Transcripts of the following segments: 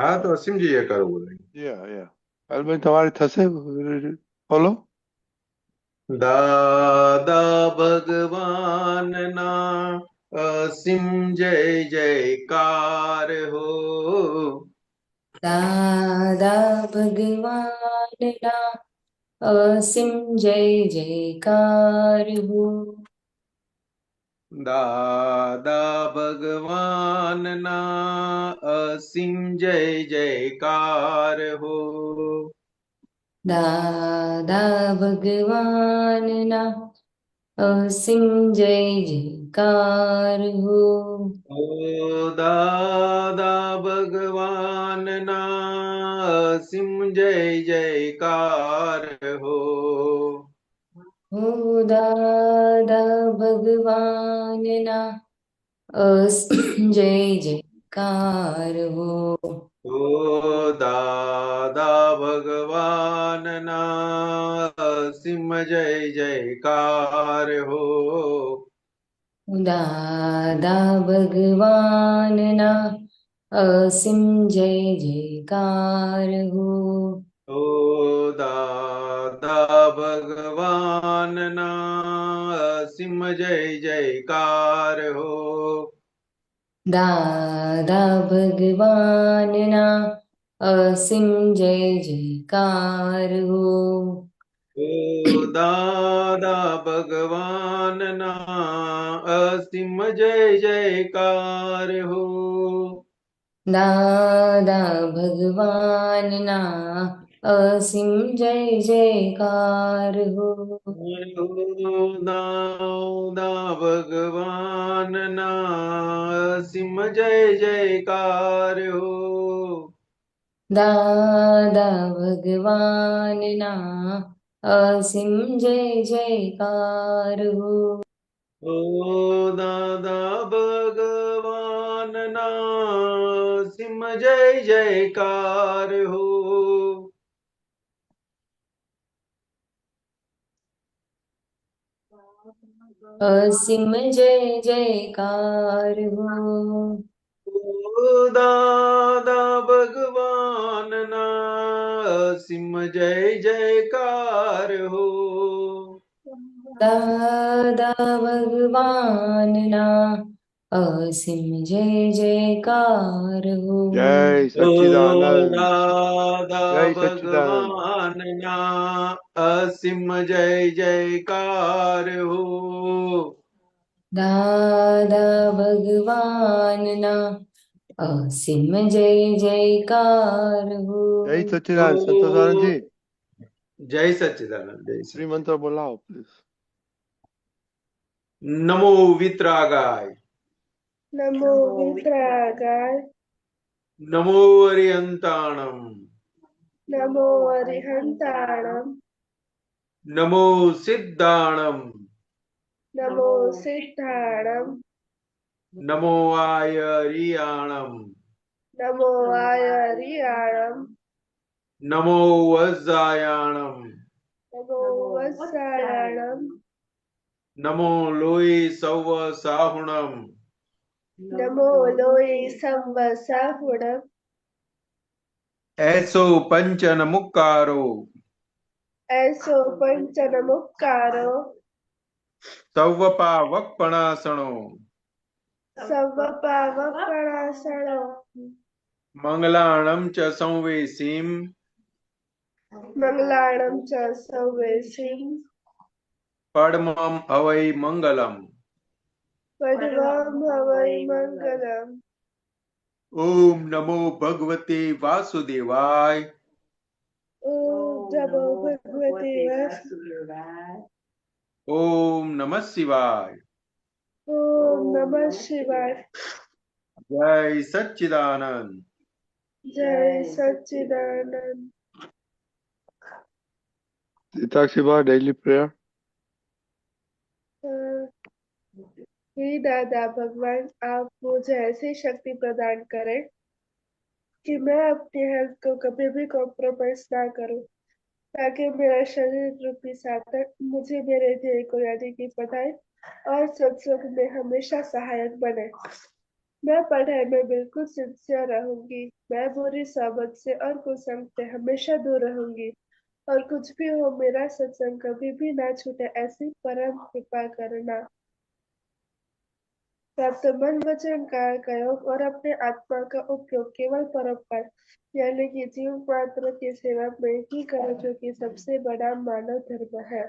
હા તો અસીમજીએ કરવું. યા અલભાઈ તમારી થશે બોલો. દાદા ભગવાનના અસીમ જય જયકાર હો. દાદા ભગવાનના અસીમ જય જયકાર હો. દાદા ભગવાનના અસીમ જય જયકાર હો. દાદા ભગવાનના અસીમ જય જયકાર હો. ઓ દાદા ભગવાનના અસીમ જય જયકાર હો. હો દાદા ભગવાનના અસીમ જય જયકાર હો. ઓ દાદા ભગવાનના અસીમ જય જયકાર હો. દાદા ભગવાનના અસીમ જય જયકાર હો. ઓ દાદા ભગવાનના અસીમ જય જયકાર હો. દાદા ભગવાનના અસીમ જય જયકાર હો. ઓ દાદા ભગવાનના અસીમ જય જયકાર હો. દાદા ભગવાનના અસીમ જય જયકાર હો. દાદા ભગવાનના અસીમ જય જયકાર હો. દાદા ભગવાનના અસીમ જય જયકાર હો. ઓ દાદા ભગવાનના અસીમ જય જયકાર હો. અસીમ જય જયકાર હો. ઓ દાદા ભગવાનના અસીમ જય જયકાર હો. દાદા ભગવાનના અસીમ જય જયકાર હો. જય ઓ સચ્ચિદાનંદ. દાદા જય સચ્ચિદાનંદ. ભગવાનના અસીમ જય જયકાર હો. દાદા ભગવાનના અસીમ જય જયકાર હો. જય સચ્ચિદાનંદ. સંતોષાનંદજી જય સચ્ચિદાનંદ જય સચ્ચિદાનંદ. શ્રીમંત્ર બોલાવો પ્લીઝ. નમો વિતરાગાય નમો વિતરાગાય નમો અરિહંતાણમ નમો અરિહંતાણમ નમો સિદ્ધાણમ નમો સિદ્ધાણમ નમો આયરિયાણમ નમો આયરિયાણમ નમો વજ્જાયાણમ નમો વત્સાયાણમ નમો લોહી સૌવ સાહુણમ નમો લોહી સંવસાહુણમ એસો પંચન મુક્કારો એસો પંચન મુક્કારો સૌવપા વક્પણાસણો સવપાવકણાસણો મંગલાણમ ચ સંવેસીમ મંગલાણમ ચ સૌવેસીમ પડમમ હવૈ મંગલમ પદ્મમ હવૈ મંગલમ ઓમ નમો ભગવતે વાસુદેવાય ઓમ નમો ભગવતે વાસુદેવાય ઓમ નમઃ શિવાય ઓમ નમઃ શિવાય જય સચ્ચિદાનંદ જય સચ્ચિદાનંદ Itakshiba daily prayer. हे दादा भगवान आप मुझे ऐसी शक्ति प्रदान करें कि मैं अपनी हेल्थ को कभी भी कॉम्प्रोमाइज ना करूं, ताकि मेरा शरीर रूपी साधन मुझे मेरे ध्येय को यानी कि पढ़ाई और सत्संग में हमेशा सहायक बने। मैं पढ़ाई में बिल्कुल सिंसियर रहूंगी। मैं बुरी सोबत से और कुसंग से हमेशा दूर रहूंगी। और कुछ भी हो, मेरा सत्संग कभी भी ना छूटे, ऐसी परम कृपा करना। प्राप्त मन वचन काया का योग और अपने आत्मा का उपयोग केवल परोपकार यानी कि जीव मात्र की सेवा में ही करो, जो कि सबसे बड़ा मानव धर्म है।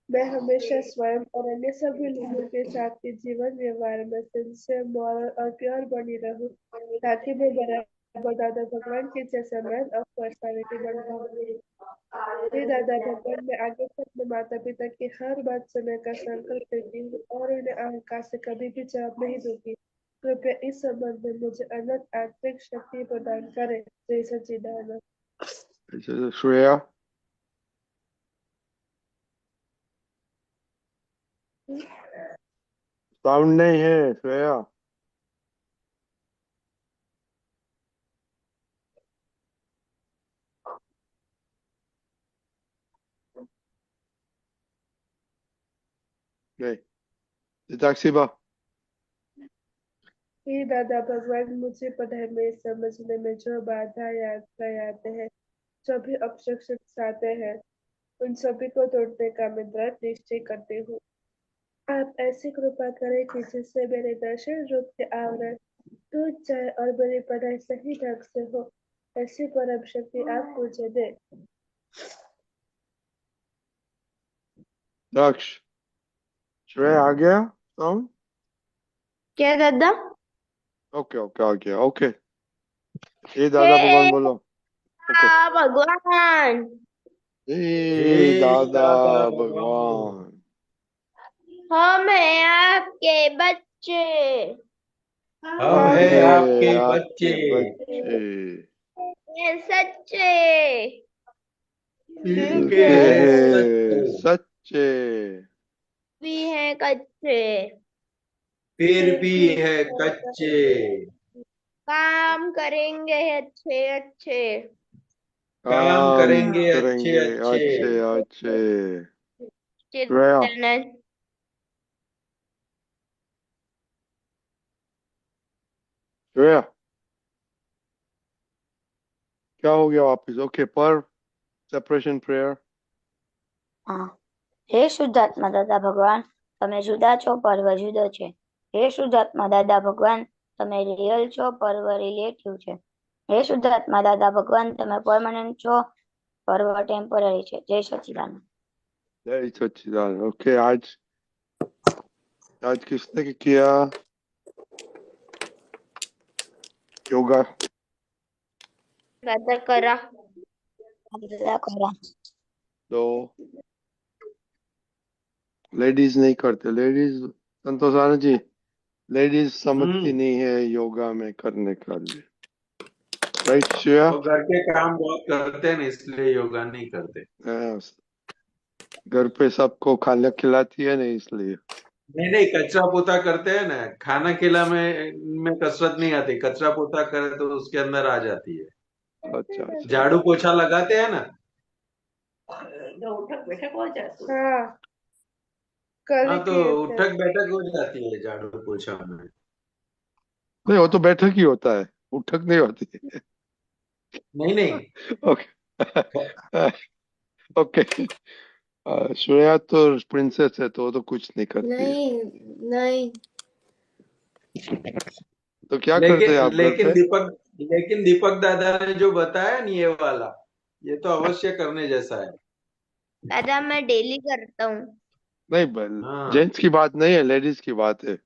मैं हमेशा स्वयं और अन्य सभी लोगों के साथ के जीवन व्यवहार में सिंसियर, मॉरल और प्योर बनी रहूं, ताकि मैं बराबर दादा भगवान के जैसा मैन ऑफ पर्सनालिटी बन पाऊं। हे दादा भगवान, मैं आगे से अपने माता पिता की हर बात सुनने का संकल्प लेती हूँ और उन्हें अहंकार से कभी भी जवाब नहीं दूंगी। कृपया इस संबंध में मुझे अनंत आत्मिक शक्ति प्रदान करें। जय सच्चिदानंद। श्रेया, साउंड नहीं है श्रेया। नहीं, चिताक्षीबा। हे दादा भगवान, मुझे पढ़ाई में समझने में जो बाधा यात्राएं आते हैं, जो भी ऑब्स्ट्रक्शंस आते हैं, उन सभी को तोड़ने का मैं दृढ़ निश्चय करती हूँ। आप ऐसी कृपा करें कि जिससे मेरे दर्शन रूप के आवरण टूट जाए और मेरी पढ़ाई सही ढंग से हो। ऐसी परम शक्ति आप मुझे दे। दक्ष, श्रेया आ गया साउंड? क्या दादा? ओके ओके आ गया। ओके, ये दादा भगवान बोलो। ओके, भगवान, ये दादा दादा भगवान, हम हैं आपके बच्चे, हम है ये आपके आपके बच्चे, बच्चे, हैं सच्चे, दिल दिल के के हैं है सच्चे, सच्चे, भी हैं कच्चे, फिर भी है कच्चे, काम करेंगे अच्छे अच्छे, काम काम करेंगे अच्छे करेंगे अच्छे। अच्छे अच्छे। श्रेया, चित्तनन। श्रेया क्या हो गया वापिस? ओके, पर सेपरेशन प्रेयर। હા. હે શુદ્ધાત્મા દાદા ભગવાન, તમે જુદા છો, પર્વ જુદો છે. હે શુદ્ધાત્મા દાદા ભગવાન, તમે રિયલ છો, પર્વ રિલેટિવ છે. હે શુદ્ધાત્મા દાદા ભગવાન, તમે પરમાનન્ટ છો, પર્વ ટેમ્પરરી છે. જય સચ્ચિદાનંદ. जय सच्चिदानंद। ओके, आज आज किसने किया योगा? દાદા કરા. દાદા કરા. तो लेडीज नहीं करते। लेडीज, संतोष आनंद जी, लेडीज समझती नहीं है योगा में करने का लिए, राइट श्रेया? वो घर के काम बहुत करते हैं ना, इसलिए योगा नहीं करते। घर पे सबको खाना खिलाती है ना, इसलिए। नहीं नहीं, कचरा पोता करते हैं ना, खाना खिला में कसरत नहीं आती, कचरा पोता करे तो उसके अंदर आ जाती है। अच्छा अच्छा, झाड़ू पोछा लगाते हैं ना। हाँ, कल हाँ, तो किए थे। उठक बैठक हो जाती है झाड़ू पोछा में। नहीं वो तो बैठक ही होता है, उठक नहीं होती है। नहीं नहीं, ओके ओके। श्रेया तो प्रिंसेस है, तो वो तो कुछ नहीं करती है। नहीं तो क्या करते हैं आप घर लेकिन पे? दीपक दादा ने जो बताया नहीं, ये वाला, ये तो अवश्य करने जैसा है। दादा मैं डेली करता हूँ। नहीं, हाँ, जेंट्स की बात नहीं है, लेडीज की बात है।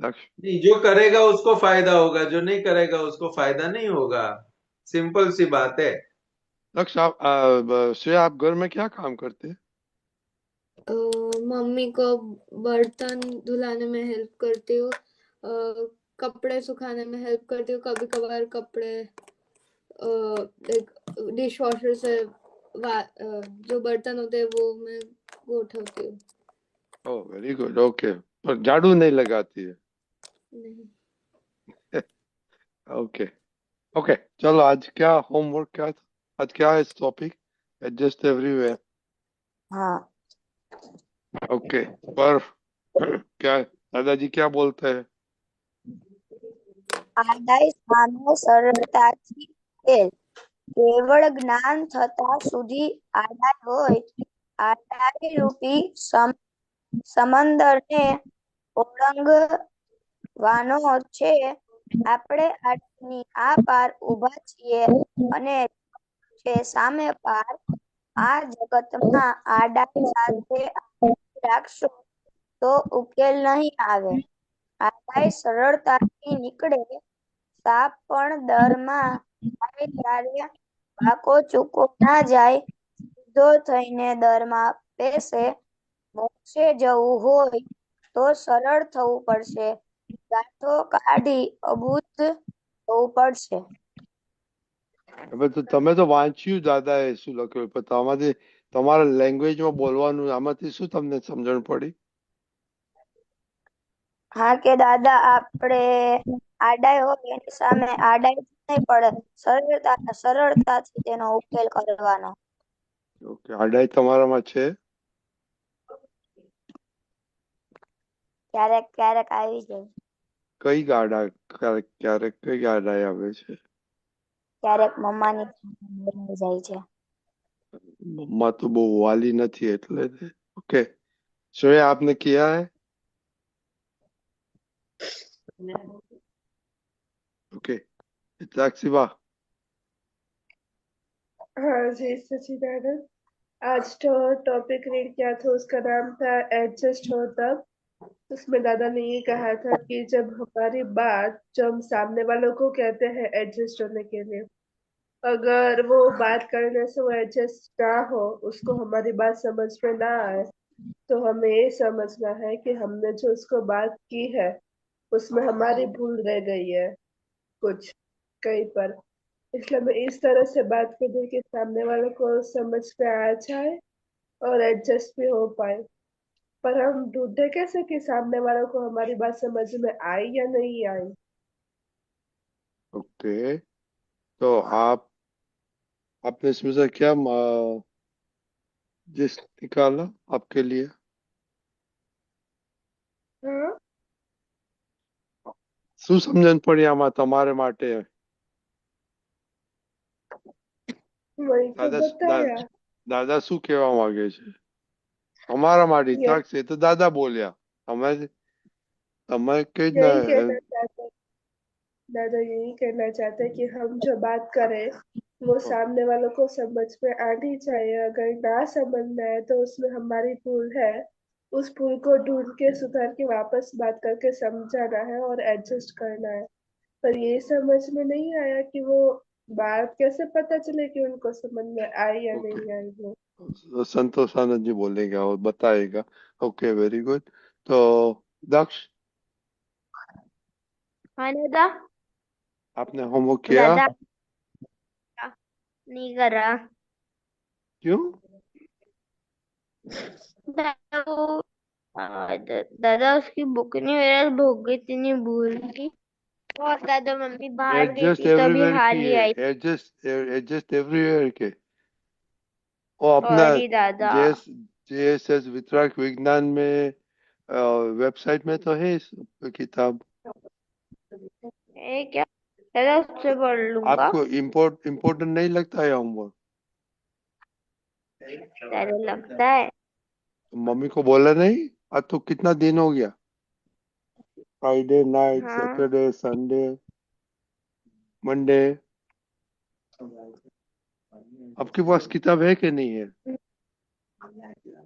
लक्ष्य, नहीं, जो करेगा उसको फायदा होगा, जो नहीं करेगा उसको फायदा नहीं होगा। सिंपल सी बात है। लक्ष्य आप श्रेया, आप घर में क्या काम करते हैं? मम्मी को बर्तन धुलाने में हेल्प करती हूँ, कपड़े सुखाने में हेल्प करती हूँ, कभी कभार कपड़े डिश वॉशर से जो बर्तन होते हैं वो मैं वो उठाती हूँ। Oh very good. ओके, पर झाड़ू नहीं लगाती है? नहीं। ओके ओके, चलो आज क्या होमवर्क क्या था? आज क्या है टॉपिक? Adjust everywhere. હા. ओके, पर क्या दादाजी क्या बोलते हैं? આડાઈ સામે સરળતાથી ઉકેલ. કેવળ જ્ઞાન થતા સુધી આડાઈ હોય. આડાઈ રૂપી સમંદરને ઓળંગવાનો છે. આપણે આડાઈની આ પાર ઊભા છીએ અને છે સામે પાર. આ જગતમાં આડાઈ સાથે આડાઈ રાખશો તો ઉકેલ નહીં આવે. આડાઈ સરળતાથી નીકળે. સાપ પણ દરમાં આવે ત્યારે વાંકો ચૂકો ના જાય. સીધો થઈને દરમાં પેશે. મોક્ષે જવું હોય તો સરળ થવું પડશે. ગાંઠો કાઢી અબૂધ થવું પડશે. હવે તો તમે તો વાંચ્યું દાદાએ શું લખ્યું, પણ તમારે તમારા લેંગ્વેજમાં બોલવાનું, આમાંથી શું તમને સમજણ પડી? હા કે દાદા, આપણે આડાઈ હોય એની સામે આડાઈ નહીં પડે, સરળતાથી તેનો ઉકેલ કરવાનો. ઓકે, આડાઈ તમારામાં છે? ક્યારેક ક્યારેક આવી જાય. કઈ ગાડા ક્યારેક કઈ આડાઈ આવે છે? ક્યારેક મમ્માની બોલાઈ જાય છે. મમ્મા તો બહુ વાલી નથી એટલે. ઓકે, શ્રેયા આપને કિયા હે? ओके, इत्याक्षिवा। हाँ जी सचिदानंद, आज जो टॉपिक रीड किया था उसका नाम था एडजस्ट हो तब। उसमें दादा ने ये कहा था कि जब हमारी बात जो हम सामने वालों को कहते हैं एडजस्ट होने के लिए, अगर वो बात करने से वो एडजस्ट ना हो, उसको हमारी बात समझ में ना आए, तो हमें ये समझना है कि हमने जो उसको बात की है उसमें हमारी भूल रह गई है कुछ कहीं पर। इसलिए मैं इस तरह से बात कर दूं कि सामने वालों को समझ में आ जाए और एडजस्ट भी हो पाए। पर हम ढूंढे कैसे कि सामने वालों को हमारी बात समझ में आई या नहीं आई। ओके, तो आपने इसमें से क्या जिस निकाला आपके लिए? हाँ, શું સમજણ પડી આમાં તમારે માટે? वही तो बताया। દાદા શું કહેવા માંગે છે અમારા માટે? ये ઇતાક્ષ એ તો દાદા બોલ્યા, તમે કઈ यही कहना चाहते दादा, यही कहना चाहते कि हम जो बात करें वो सामने वालों को समझ में आनी चाहिए। अगर ना समझ में आए तो उसमें हमारी भूल है, उस भूल को ढूंढ के सुधार के वापस बात करके समझाना है और एडजस्ट करना है। पर ये समझ में नहीं आया कि वो बात कैसे पता चले कि उनको समझ में आई या नहीं आई। वो संतोष आनंद जी बोलेगा और बताएगा। Okay, very good. तो दक्ष, हाँ दादा। आपने होमवर्क किया? दादा नहीं करा। क्यों? दादा उसकी बुक नहीं, मेरा भूख गई इतनी भूल थी। और दादा मम्मी बाहर गई एडजस्ट थी तभी एवरीवेयर हाल की ही है, आई। एडजस्ट एवरीवेयर के। और अपना सॉरी दादा। जेएसएस वितरक विज्ञान में वेबसाइट में तो है इस किताब। ये क्या दादा, उससे पढ़ लूंगा। आपको इम्पोर्टेंट नहीं लगता है होमवर्क? दादा लगता है। मम्मी को बोला नहीं? आज तो कितना दिन हो गया, फ्राइडे नाइट, हाँ सैटरडे, संडे, मंडे। आपके पास किताब है कि नहीं है?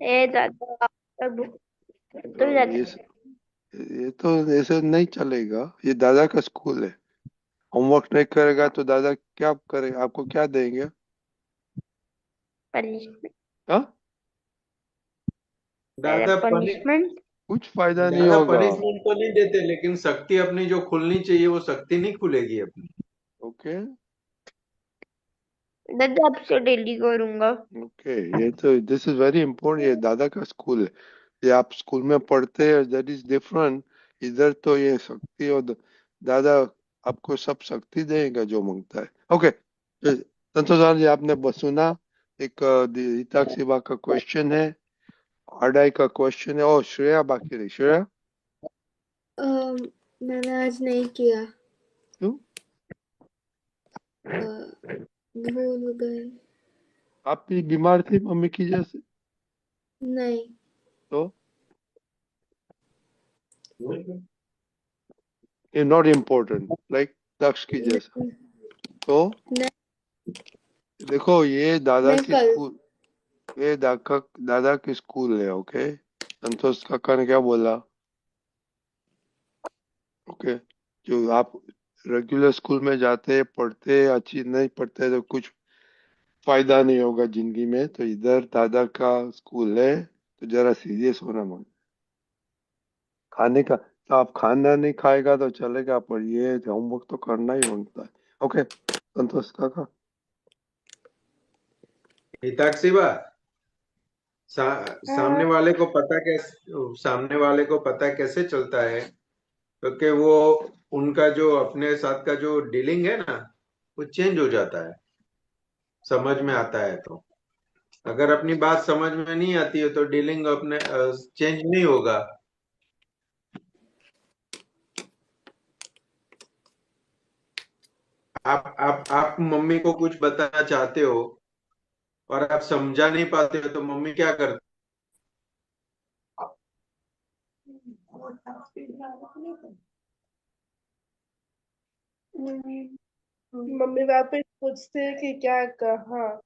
ए दादा बुक तो ये तो ऐसे नहीं चलेगा, ये दादा का स्कूल है। होमवर्क नहीं करेगा तो दादा क्या करेगा, आपको क्या देंगे? पनिशमेंट। हाँ, दादा पनिशमेंट। कुछ फायदा नहीं दादा होगा। पनिशमेंट तो नहीं देते, लेकिन शक्ति अपनी जो खुलनी चाहिए वो शक्ति नहीं खुलेगी अपनी। ओके दादा अब से डेली करूंगा। ओके, ये तो दिस इज वेरी इंपॉर्टेंट। ये दादा का स्कूल है, ये आप स्कूल में पढ़ते हैं, दैट इज डिफरेंट। इधर तो ये शक्ति और दादा आपको सब शक्ति देगा जो मांगता है। ओके, संतोष जी आपने बस सुना, एक हिताक सेवा का क्वेश्चन है, आडाई का क्वेश्चन है। और श्रेया बाकी रही। श्रेया, मैंने आज नहीं किया। क्यों? भूल गए। आप भी बीमार थी मम्मी की जैसे? नहीं। तो ये नॉट इम्पोर्टेंट, लाइक दक्ष की जैसा। नहीं, तो नहीं, देखो ये दादा मैं की कल स्कूल, ये दादा की स्कूल है। ओके, संतोष काका ने क्या बोला? ओके, जो आप रेगुलर स्कूल में जाते पढ़ते, अच्छी नहीं पढ़ते तो कुछ फायदा नहीं होगा जिंदगी में। तो इधर दादा का स्कूल है, तो जरा सीरियस होना मन। खाने का तो आप खाना नहीं खाएगा तो चलेगा, पर ये होमवर्क तो करना ही होता है। ओके संतोष काका। हिताक्षी बा, हाँ, सामने वाले को पता कैसे चलता है? क्योंकि वो उनका जो अपने साथ का जो डीलिंग है ना, वो चेंज हो जाता है, समझ में आता है तो। अगर अपनी बात समझ में नहीं आती है तो डीलिंग अपने चेंज नहीं होगा। आप मम्मी को कुछ बताना चाहते हो और आप समझा नहीं पाते हो, तो मम्मी क्या करती? मम्मी वापस पूछते हैं कि क्या कहा।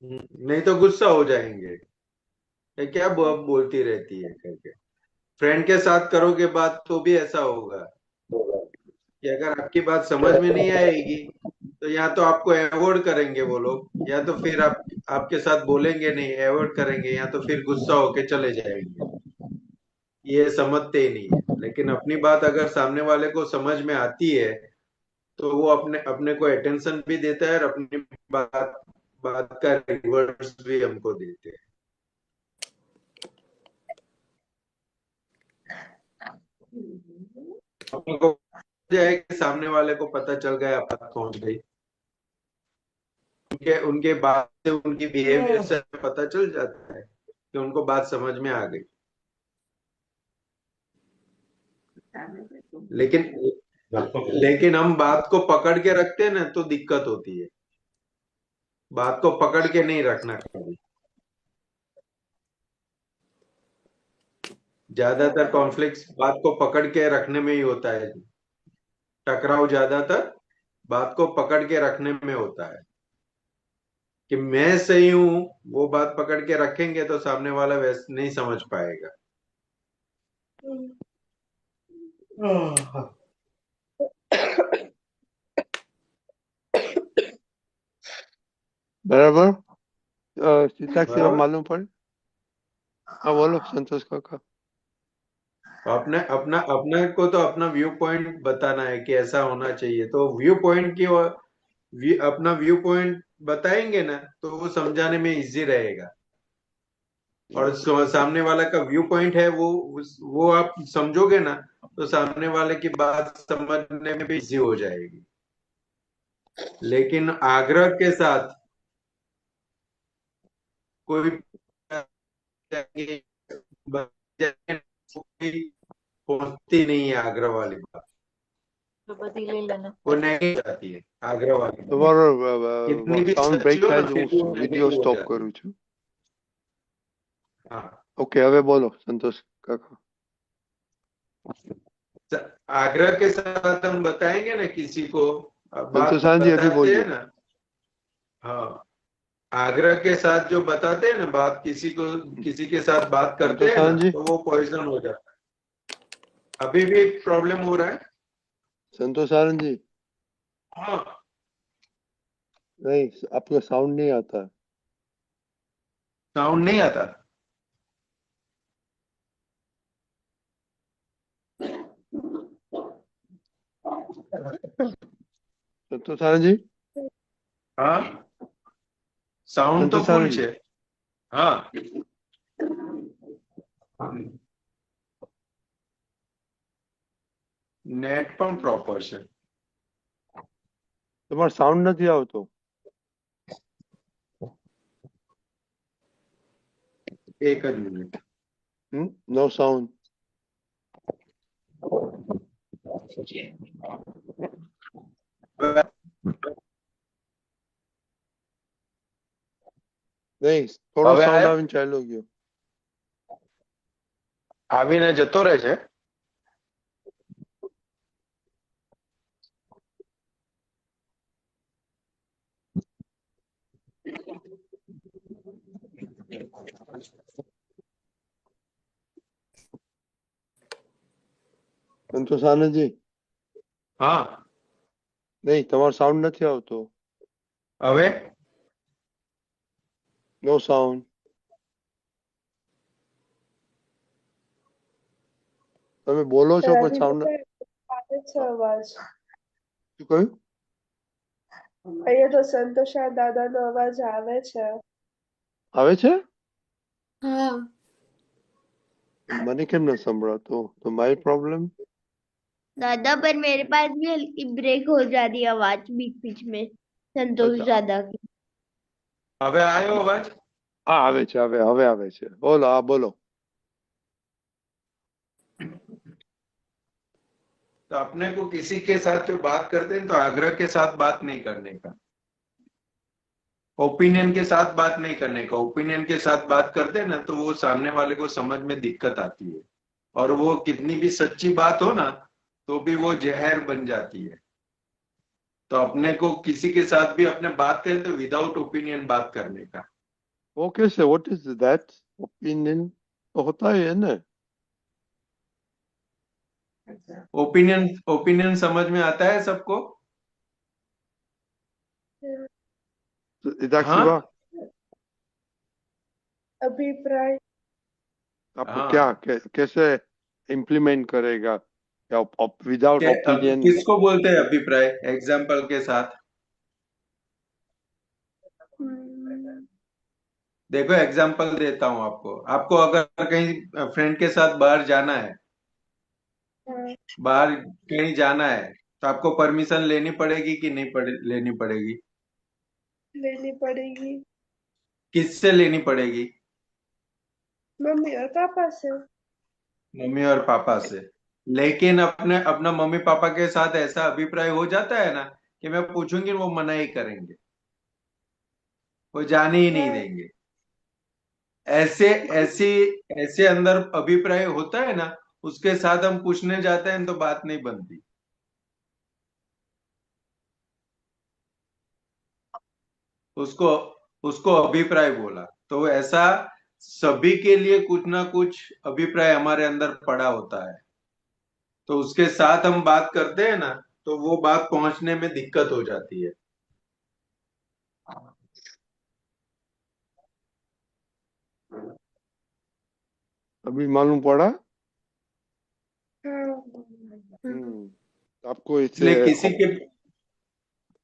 नहीं तो गुस्सा हो जाएंगे, ये क्या बोलती रहती है करके। फ्रेंड के साथ करोगे बात तो भी ऐसा होगा कि अगर आपकी बात समझ में नहीं आएगी तो या तो आपको अवॉइड करेंगे वो लोग, या तो फिर आपके साथ बोलेंगे नहीं, अवॉइड करेंगे, या तो फिर गुस्सा होके चले जाएंगे। ये समझते ही नहीं है। लेकिन अपनी बात अगर सामने वाले को समझ में आती है तो वो अपने अपने को अटेंशन भी देता है, और अपनी बात बात का रिवर्स भी हमको देते हैं। हमको जाए कि सामने वाले को पता चल गया, बात पहुंच गई, उनके उनके बात से, उनकी बिहेवियर से पता चल जाता है कि उनको बात समझ में आ गई। लेकिन लेकिन हम बात को पकड़ के रखते हैं ना, तो दिक्कत होती है। बात को पकड़ के नहीं रखना कभी। ज्यादातर कॉन्फ्लिक्ट्स बात को पकड़ के रखने में ही होता है। टकराव ज्यादातर बात को पकड़ के रखने में होता है कि मैं सही हूं। वो बात पकड़ के रखेंगे तो सामने वाला वैसे नहीं समझ पाएगा। बराबर। सीता की बराबर। मालूम पड़े। हाँ बोलो संतोष काका। अपने अपना अपने को तो अपना व्यू पॉइंट बताना है कि ऐसा होना चाहिए, तो व्यू पॉइंट की अपना व्यू पॉइंट बताएंगे ना तो वो समझाने में इजी रहेगा। और सामने वाला का व्यू पॉइंट है वो आप समझोगे ना, तो सामने वाले की बात समझने में भी इजी हो जाएगी। लेकिन आग्रह के साथ कोई पहुंचती नहीं है आग्रह वाली बात, वो नहीं जाती है आग्रह वाली बात। कितनी તમારો भी સાઉન્ડ सच्ची બ્રેક हो થાય ना, છે, फिर भी હું वो વિડિયો नेगेटिव हो સ્ટોપ जाती કરું है। છું। हाँ। ઓકે હવે બોલો સંતોષ કાકા। आग्रह के साथ हम बताएंगे ना किसी को, बात संतोषान जी अभी बताते बोलिए। हैं ना। हाँ, आग्रह के साथ जो बताते हैं ना बात, किसी के साथ बात करते हैं ना संतोषान जी, तो वो पॉइजन हो जाता है। अभी भी प्रॉब्लम हो रहा है। संतोषान जी, हाँ, नहीं आपका साउंड नहीं आता। साउंड नहीं आता। संतोषान जी, हाँ, साउंड तो संतोषान फुल जी, છે। हाँ, નેટ પણ પ્રોપર છે। તમારો સાઉન્ડ નથી આવતો। एक જ મિનિટ। નો સાઉન્ડ। નહીં, થોડો હવે સાઉન્ડ આયો? આવીને ચાલ્યો ગયો. આવીને જતો રહે છે. સંતોષ આનંદજી, હા, નહીં, તમારો સાઉન્ડ નથી આવતો. હવે નો સાઉન્ડ. તમે બોલો છો પણ સાઉન્ડ આવે છે અવાજ. શું કહ્યું? અહીંયા તો સંતોષા દાદાનો અવાજ આવે છે. આવે છે? हाँ મને કેમ ન સંભળાતો? તો માય પ્રોબ્લેમ. दादा पर मेरे पास भी हल्की ब्रेक हो जाती है आवाज बीच बीच में संतोष अच्छा। दादा की। હવે આવ્યો અવાજ? હા, આવે છે, હવે આવે છે. બોલો, હા બોલો. तो अपने को किसी के साथ जो बात करते हैं तो आग्रह के साथ बात नहीं करने का, ओपिनियन के साथ बात नहीं करने का। ओपिनियन के साथ बात करते हैं ना तो वो सामने वाले को समझ में दिक्कत आती है, और वो कितनी भी सच्ची बात हो ना तो भी वो जहर बन जाती है। तो अपने को किसी के साथ भी अपने बात करें तो विदाउट ओपिनियन बात करने का। वो कैसे? What is that? ओपिनियन तो होता ही है ना. ओपिनियन ओपिनियन समझ में आता है सबको? तो इधर हाँ? सिवा अभिप्राय आपको हाँ। कैसे इम्प्लीमेंट करेगा? विदाउट ओपिनियन किसको बोलते हैं अभिप्राय? एग्जाम्पल के साथ देखो, एग्जाम्पल देता हूँ आपको। आपको अगर कहीं फ्रेंड के साथ बाहर जाना है, बाहर कहीं जाना है, तो आपको परमिशन लेनी पड़ेगी कि नहीं लेनी पड़ेगी? लेनी पड़ेगी। किससे लेनी पड़ेगी? मम्मी और पापा से। मम्मी और पापा से। लेकिन अपना मम्मी पापा के साथ ऐसा अभिप्राय हो जाता है ना कि मैं पूछूंगी वो मना ही करेंगे, वो जाने ही नहीं देंगे। ऐसे ऐसी ऐसे अंदर अभिप्राय होता है ना, उसके साथ हम पूछने जाते हैं तो बात नहीं बनती। उसको उसको अभिप्राय बोला। तो ऐसा सभी के लिए कुछ ना कुछ अभिप्राय हमारे अंदर पड़ा होता है, तो उसके साथ हम बात करते हैं ना तो वो बात पहुंचने में दिक्कत हो जाती है। अभी मालूम पड़ा? हाँ। आपको इसलिए इससे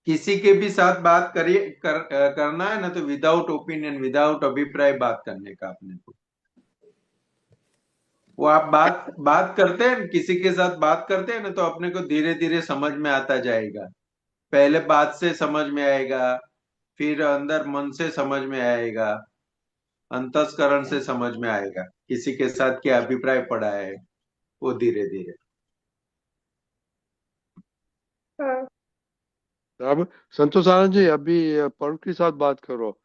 किसी के भी साथ बात करना है ना तो विदाउट ओपिनियन, विदाउट अभिप्राय बात करने का अपने को। वो आप बात करते हैं, किसी के साथ बात करते हैं ना तो अपने को धीरे धीरे समझ में आता जाएगा। पहले बात से समझ में आएगा, फिर अंदर मन से समझ में आएगा, अंतस्करण से समझ में आएगा किसी के साथ क्या अभिप्राय पड़ा है, वो धीरे धीरे। हाँ। अब संतोष आनंद जी, अभी पर्व के साथ बात करो।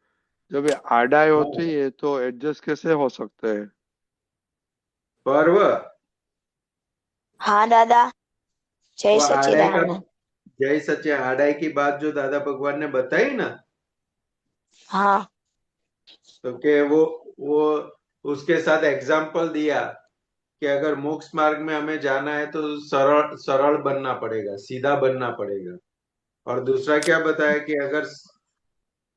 जब ये आडाई होती है तो एडजस्ट कैसे हो सकते हैं? पर्व हाँ दादा, जय वो आड़ाई सच्चिदानंद। जय सच्चे आड़ाई की बात जो दादा भगवान ने बताई ना, हाँ तो के वो उसके साथ एग्जाम्पल दिया कि अगर मोक्ष मार्ग में हमें जाना है तो सरल सरल बनना पड़ेगा, सीधा बनना पड़ेगा। और दूसरा क्या बताया कि अगर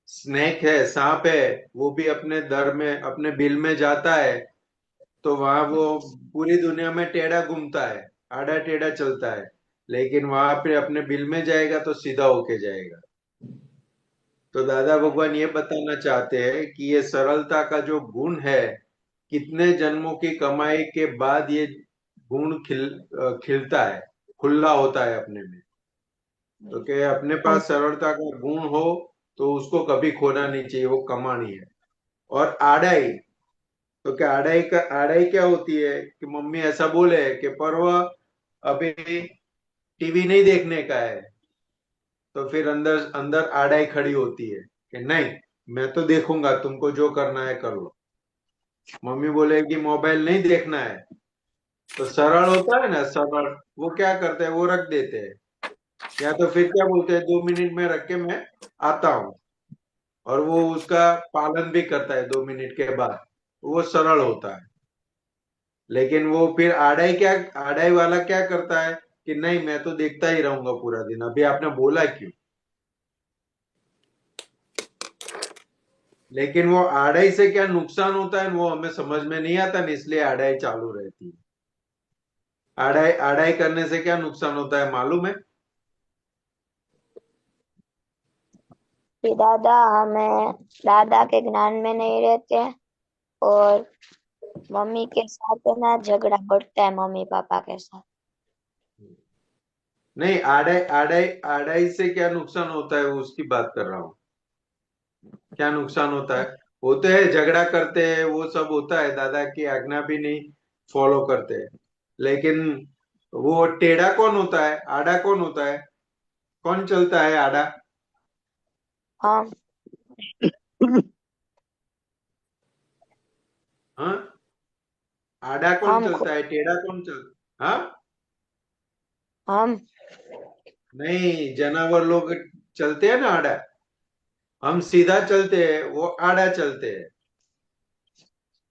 स्नेक है, सांप है, वो भी अपने दर में, अपने बिल में जाता है तो वहां वो पूरी दुनिया में टेढ़ा घूमता है, आड़ा टेढ़ा चलता है, लेकिन वहां पे अपने बिल में जाएगा तो सीधा होके जाएगा। तो दादा भगवान ये बताना चाहते हैं कि ये सरलता का जो गुण है, कितने जन्मों की कमाई के बाद ये गुण खिलता है, खुला होता है अपने में। तो कि अपने पास सरलता का गुण हो तो उसको कभी खोना नहीं चाहिए, वो कमानी है। और आड़ाई, तो क्या आड़ाई क्या होती है कि मम्मी ऐसा बोले कि पर्व अभी टीवी नहीं देखने का है, तो फिर अंदर अंदर आड़ाई खड़ी होती है कि नहीं, मैं तो देखूंगा, तुमको जो करना है कर लो। मम्मी बोलेगी मोबाइल नहीं देखना है, तो सरल होता है ना, सरल, वो क्या करते हैं, वो रख देते हैं, या तो फिर क्या बोलते हैं, 2 मिनट में रख के मैं आता हूँ, और वो उसका पालन भी करता है 2 मिनट के बाद, वो सरल होता है। लेकिन वो फिर आड़ाई वाला क्या करता है कि नहीं, मैं तो देखता ही रहूंगा पूरा दिन, अभी आपने बोला क्यों। लेकिन वो आड़ाई से क्या नुकसान होता है वो हमें समझ में नहीं आता ना, इसलिए आड़ाई चालू रहती है। आड़ाई आड़ाई करने से क्या नुकसान होता है मालूम है? कि दादा हमें दादा के ज्ञान में नहीं रहते, और मम्मी के साथ है ना झगड़ा बढ़ता है मम्मी पापा के साथ। नहीं, आड़ाई आड़ाई आड़ाई से क्या नुकसान होता है वो उसकी बात कर रहा हूँ। क्या नुकसान होता है? होते हैं, झगड़ा करते हैं, वो सब होता है, दादा की आज्ञा भी नहीं फॉलो करते हैं। लेकिन वो टेढ़ा कौन होता है, आड़ा कौन होता है, कौन चलता है आड़ा? हम हाँ, आड़ा कौन हम चलता है, टेढ़ा कौन चलता? हाँ, हम नहीं, जानवर लोग चलते हैं ना आड़ा, हम सीधा चलते हैं, वो आड़ा चलते हैं।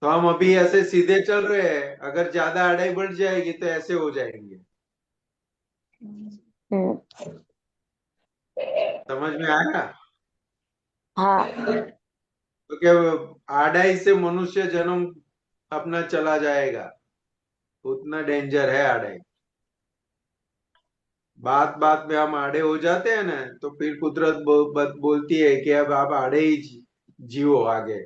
तो हम अभी ऐसे सीधे चल रहे हैं, अगर ज्यादा आड़ाई बढ़ जाएगी तो ऐसे हो जाएंगे। हम्म, समझ में आया? हाँ तो क्या आड़ाई से मनुष्य जन्म अपना चला जाएगा, उतना डेंजर है आड़ाई। बात बात में हम आड़े हो जाते हैं ना, तो फिर कुदरत बोलती है कि अब आप आड़े ही जियो आगे।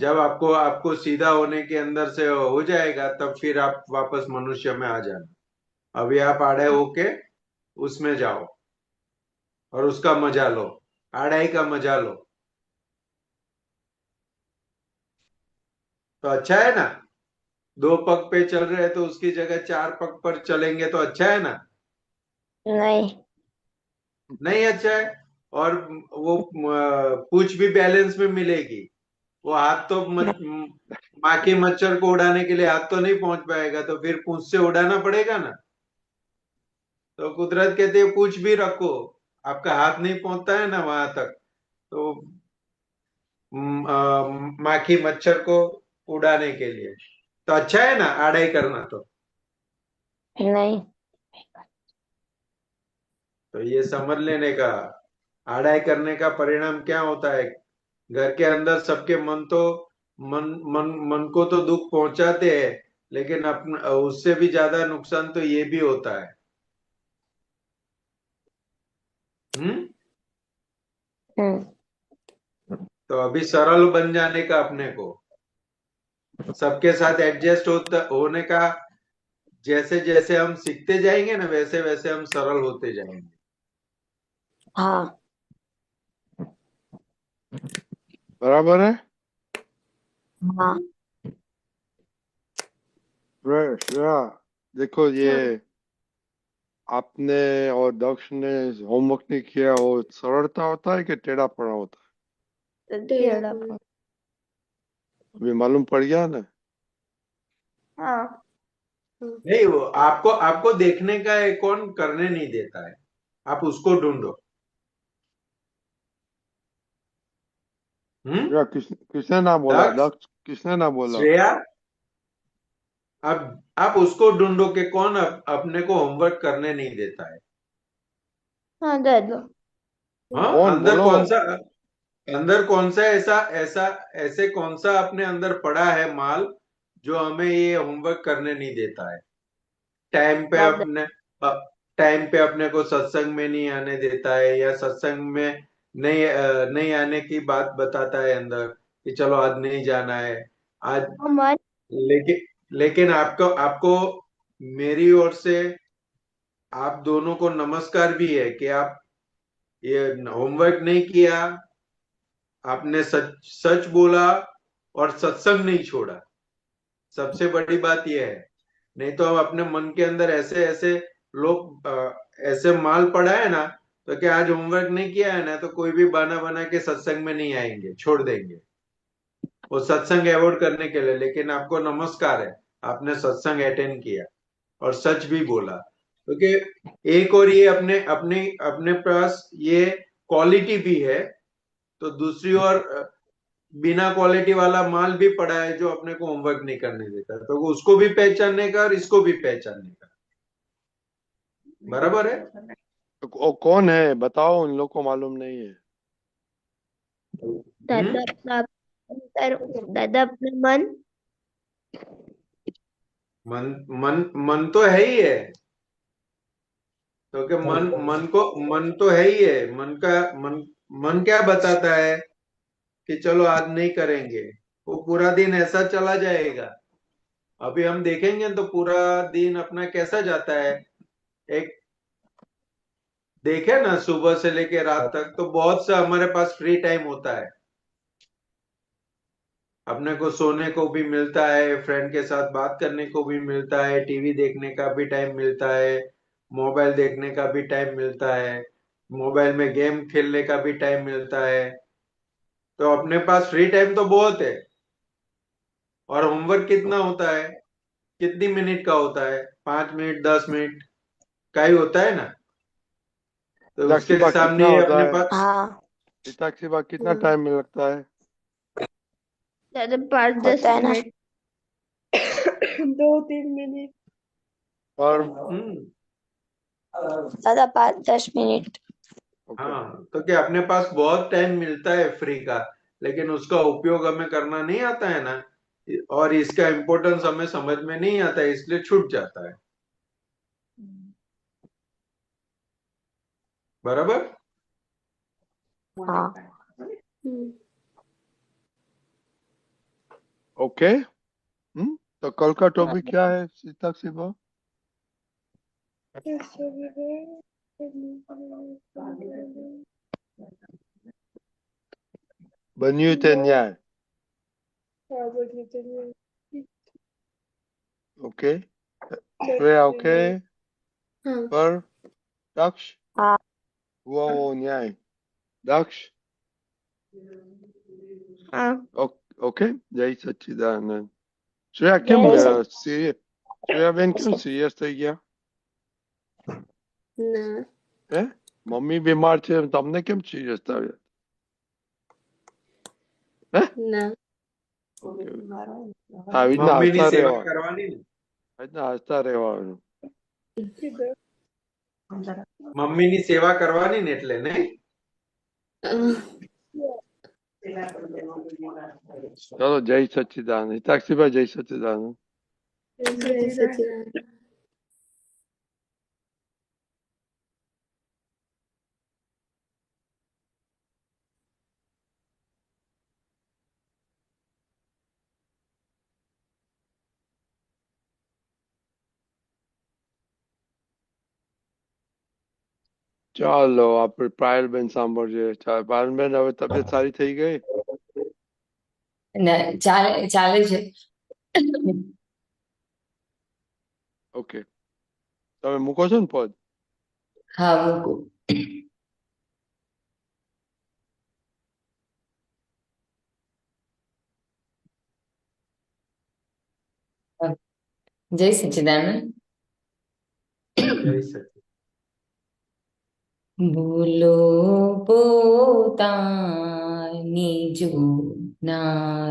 जब आपको आपको सीधा होने के अंदर से हो जाएगा, तब फिर आप वापस मनुष्य में आ जाना। अभी आप आड़े होके उसमें जाओ और उसका मजा लो, आड़ाई का मजा लो। तो अच्छा है ना, 2 पग पे चल रहे हैं तो उसकी जगह 4 पग पर चलेंगे तो अच्छा है ना? नहीं नहीं अच्छा है। और वो पूंछ भी बैलेंस में मिलेगी। वो हाथ तो माखी मच्छर को उड़ाने के लिए हाथ तो नहीं पहुंच पाएगा, तो फिर पूंछ से उड़ाना पड़ेगा ना। तो कुदरत कहती है पूंछ भी रखो, आपका हाथ नहीं पहुंचता है ना वहां तक, तो माखी मच्छर को उड़ाने के लिए। तो अच्छा है ना आड़ाई करना नहीं तो ये समझ लेने का। आड़ाई करने का परिणाम क्या होता है? घर के अंदर सबके मन मन को तो दुख पहुंचाते हैं, लेकिन अपना उससे भी ज्यादा नुकसान तो ये भी होता है। हम्म। हम्म तो अभी सरल बन जाने का अपने को, सबके साथ एडजस्ट होने का। जैसे जैसे हम सीखते जाएंगे ना, वैसे वैसे हम सरल होते जाएंगे। हाँ बराबर है। हाँ श्रेया, देखो ये हाँ आपने और दक्ष ने होमवर्क नहीं किया, वो सरलता होता है कि टेढ़ा पड़ा होता टेढ़ा टेढ़ा पन। है? अभी मालूम पड़ गया ना। हाँ हाँ नहीं, वो आपको आपको देखने का है, कौन करने नहीं देता है, आप उसको ढूंढो। हम्म। श्रेया, किसने ना बोला? दक्ष, दक्ष किसने ना बोला? श्रेया, अब आप उसको ढूंढो कि कौन अपने को होमवर्क करने नहीं देता है। हाँ दादा हाँ, कौन अंदर बोलो? कौन सा, अंदर कौन सा ऐसा ऐसा ऐसे कौन सा अपने अंदर पड़ा है माल, जो हमें ये होमवर्क करने नहीं देता है? टाइम पे दादा अपने टाइम पे अपने को सत्संग में नहीं आने देता है, या सत्संग में नहीं आने की बात बताता है अंदर कि चलो आज नहीं जाना है आज। हमारे लेकिन लेकिन आपको आपको मेरी ओर से आप दोनों को नमस्कार भी है कि आप ये होमवर्क नहीं किया, आपने सच सच बोला और सत्संग नहीं छोड़ा। सबसे बड़ी बात यह है। नहीं तो हम अपने मन के अंदर ऐसे ऐसे लोग ऐसे माल पड़ा है ना, तो क्या आज होमवर्क नहीं किया है ना, तो कोई भी बहाना बना के सत्संग में नहीं आएंगे, छोड़ देंगे वो सत्संग अवॉइड करने के लिए। लेकिन आपको नमस्कार है, आपने सत्संग अटेंड किया और सच भी बोला, क्योंकि एक और ये अपने अपने अपने पास ये क्वालिटी भी है, तो दूसरी ओर बिना क्वालिटी वाला माल भी पड़ा है जो अपने को होमवर्क नहीं करने देता, तो उसको भी पहचानने का और इसको भी पहचानने का। बराबर है। तो कौन है बताओ, उन लोग को मालूम नहीं है। दादा अपना अंतर, दादा अपना मन। मन मन मन तो है ही है, क्योंकि मन तो है ही है। मन क्या बताता है कि चलो आज नहीं करेंगे, वो पूरा दिन ऐसा चला जाएगा। अभी हम देखेंगे तो पूरा दिन अपना कैसा जाता है। एक देखे ना, सुबह से लेके रात तक तो बहुत सा हमारे पास फ्री टाइम होता है, अपने को सोने को भी मिलता है, फ्रेंड के साथ बात करने को भी मिलता है, टीवी देखने का भी टाइम मिलता है, मोबाइल देखने का भी टाइम मिलता है, मोबाइल में गेम खेलने का भी टाइम मिलता है। तो अपने पास फ्री टाइम तो बहुत है। और होमवर्क कितना होता है, कितनी मिनट का होता है, 5 मिनट 10 मिनट का ही होता है ना। तो उसके साक्षी कितना सामने होता अपने है? पास हाँ साक्षी कितना टाइम में लगता है? दादा 5-10 होता है ना। मिनट। 2-3 मिनट। और दादा 5-10 मिनट। ओके। हाँ, तो क्या अपने पास बहुत टाइम मिलता है फ्री का, लेकिन उसका उपयोग हमें करना नहीं आता है ना, और इसका इम्पोर्टेंस हमें समझ में नहीं आता है, इसलिए छूट जाता है। बराबर। हाँ ओके। तो कल का टॉपिक क्या है साक्षी? बन्यू थे न्याय। हाँ बोलिए चलिए। ओके। श्रेया ओके। हाँ पर दक्ष हाँ हुआ वो न्याय। दक्ष हाँ ओके। जय सच्चिदानंद। श्रेया કેમ जय सच सीरियस? श्रेया બેન કેમ सीरियस થઈ ગયા? ना હે મમ્મી બીમાર છે તમને કેમ सीरियस થયા? હે ना ઓકે આ રીતના મમ્મી ની હસતા સેવા રહેવાનું, કરવાની ને, આ રીતના હસતા રહેવાનું. किधर? મમ્મી ની સેવા કરવાની ને એટલે નહીં. ચલો જય સચ્ચિદાનંદ. હિતાક્ષીભાઈ જય સચ્ચિદાનંદ. जय सच्चिदानंद। ચાલો આપણે પાયલબેન સાંભળજે. પાયલબેન હવે તબિયત સારી થઈ ગઈ? ને ચાલે ચાલે છે. ઓકે તમે મૂકો છો ને પદ? હા મૂકું. જય સચ્ચિદાનંદ. જય સચિદાનંદ. ભૂલો પોતાની જોનારા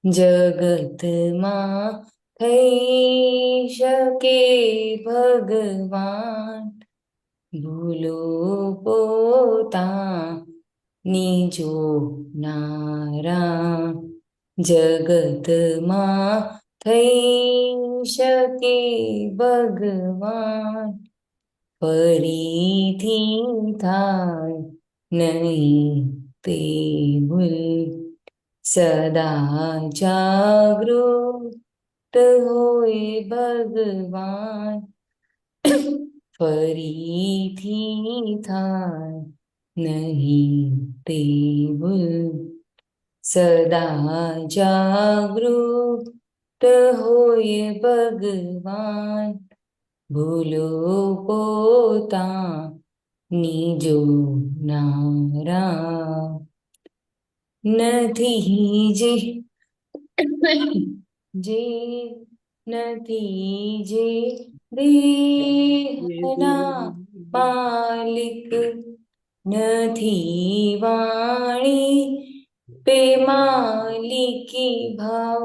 જગતમાં થઈ શકે ભગવાન. ભૂલો પોતાની જોનારા જગતમાં થઈ શકે ભગવાન. ફરીથી થાય નહીં તે ભૂલ, સદા જાગૃત હોય ભગવાન. ફરીથી થાય નહીં તે ભૂલ, સદા જાગૃત હોય ભગવાન. ભૂલો પોતા નીજો નારા નથી જે જે નથી જે દેહના માલિક નથી વાણી પે માલિકી ભાવ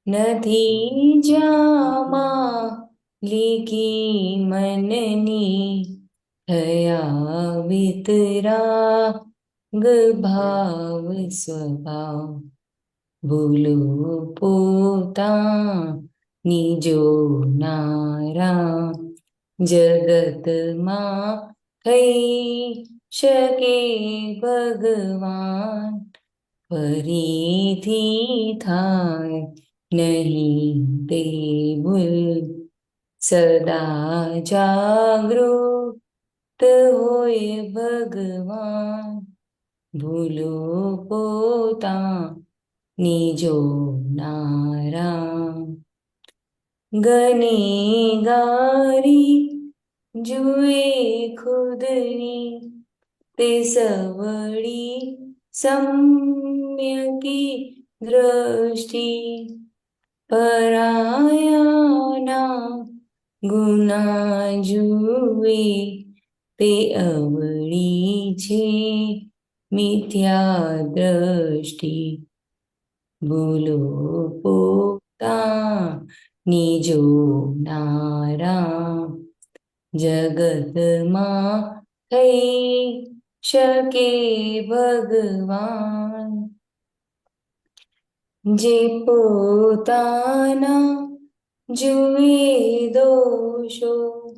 નથી જામા લીકી મનની થયા વિતરાગ ભાવ સ્વભાવ ભૂલો પોતાની જોનારા જગતમાં થઈ શકે ભગવાન ફરીથી થાય નહીં તે ભૂલ સદા જાગૃત હોય ભગવાન ભૂલો પોતાની જોનારા ગનેગારી જુએ ખુદની તે સવળી સમ્યકી દ્રષ્ટિ પરાયાના ગુના જુએ તે અવળી છે મિથ્યા દ્રષ્ટિ ભૂલો પોતાની જોનારા જગતમાં થઈ શકે ભગવાન જે પોતાના જુએ દોષો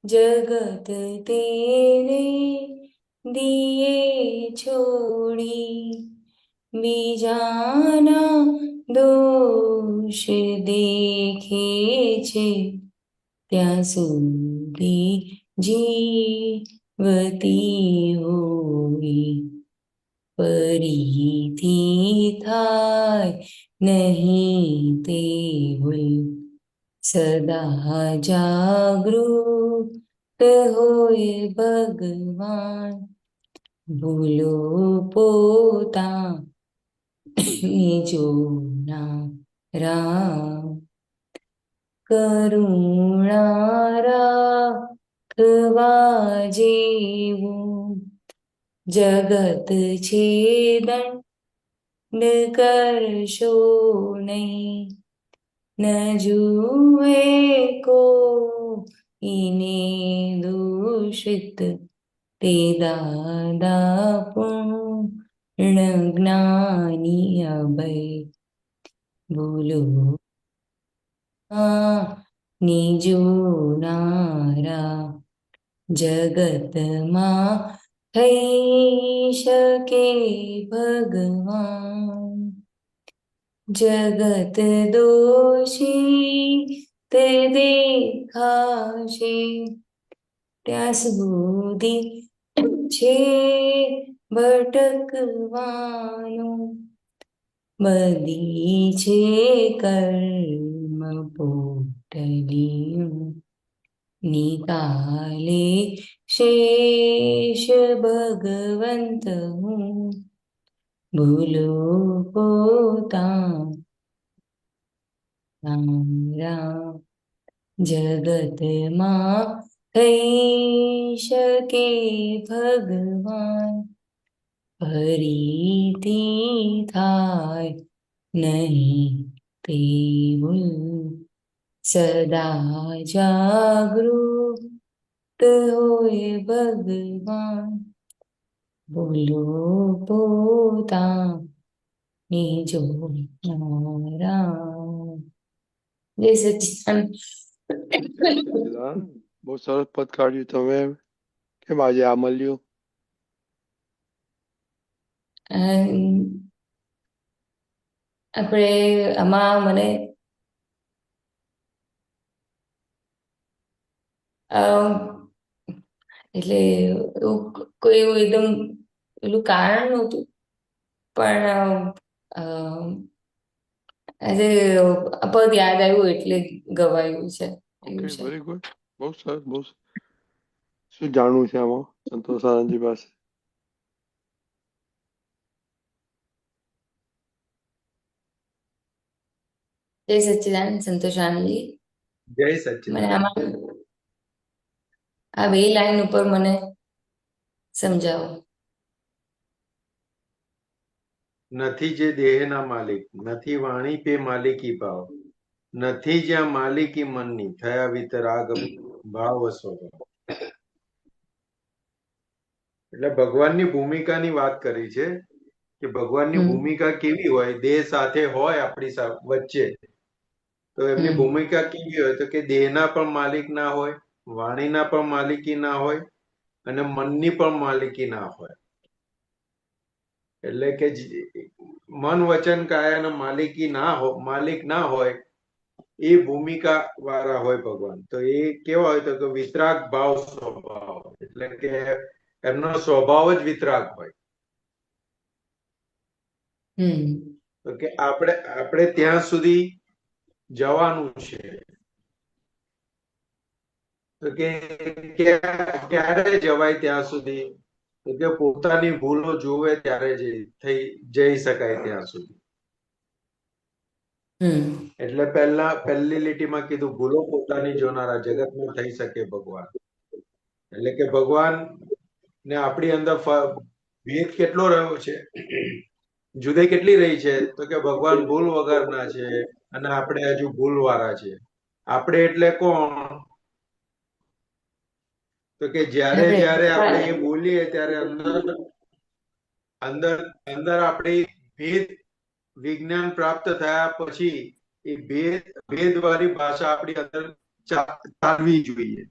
જગત તેને દિયે છોડી બીજાના દોષ દેખે છે ત્યાં સુધી જીવતી હોવી ફરીથી થાય નહીં તે ભૂલ સદા જાગૃત હોય ભગવાન ભૂલો પોતાની જોનારા કરુણા રાખવા જેવું જગત છે દંડ કરશો નહીં ન જુએ કોઈને દૂષિત તે દાદા પૂર્ણ જ્ઞાની અભય બોલો નિજોનારા જગતમાં થઈ શકે ભગવાન જગત દોષી તે દેખાશે ત્યાં સુધી છે ભટકવાનું બધી છે કર્મ પોટલીઓ નિકાલે શેષ ભગવંત હું ભૂલો પોતાના જગતમાં થઈ શકે ભગવાન ફરીથી થાય નહીં તે ભૂલ સદા જાગૃત હોય ભગવાન બોલો પોતાની જોનારા જય સચિદાનંદ બહુ સરસ પદ કાઢ્યું તમે કેમ આજે આ મળ્યું આપણે આમાં મને એટલે એવું કોઈ એવું એકદમ પેલું કારણ નહોતું પણ આજે આ પદ યાદ આવ્યું એટલે ગવાયું છે એવું ઓકે છે વેરી ગુડ બહુ સરસ બહુ શું જાણવું છે આમાં સંતોષ આનંદજી પાસે? જય સચ્ચિદાનંદ સંતોષ આનંદજી. જય મને સચ્ચિદાનંદ. આમાં આ 2 લાઈન ઉપર મને સમજાવો. નથી જે દેહના માલિક, નથી વાણી પે માલિકી ભાવ, નથી જ્યાં માલિકી મનની, થયા વિતરાગ ભાવ સ્વભાવ. એટલે ભગવાનની ભૂમિકાની વાત કરી છે કે ભગવાનની ભૂમિકા કેવી હોય, દેહ સાથે હોય આપણી વચ્ચે, તો એમની ભૂમિકા કેવી હોય તો કે દેહના પણ માલિક ના હોય, વાણીના પણ માલિકી ના હોય અને મનની પણ માલિકી ના હોય. એટલે કે મન વચન કાયાના માલિક ના હોય એ ભૂમિકા વાળા હોય ભગવાન. તો એ કેવા હોય તો કે વિતરાગ ભાવ સ્વભાવ, એટલે કે એમનો સ્વભાવ જ વિતરાગ હોય. તો કે આપણે ત્યાં સુધી જવાનું છે. તો કે ક્યારે જવાય ત્યાં સુધી? તો કે પોતાની ભૂલો જોવે ત્યારે જઈ શકાય ત્યાં સુધી. એટલે પહેલી લીટીમાં કીધું ભૂલો પોતાની જોનારા જગતમાં થઈ શકે ભગવાન. એટલે કે ભગવાન ને આપણી અંદર ભેદ કેટલો રહ્યો છે, જુદે કેટલી રહી છે? તો કે ભગવાન ભૂલ વગરના છે અને આપણે હજુ ભૂલ વાળા છે. આપણે એટલે કોણ? તો કે જ્યારે આપણે એ બોલીએ ત્યારે અંદર આપણે ભેદ વિજ્ઞાન પ્રાપ્ત થયા પછી એ ભેદ વાળી ભાષા આપણી અંદર ચાલવી જોઈએ.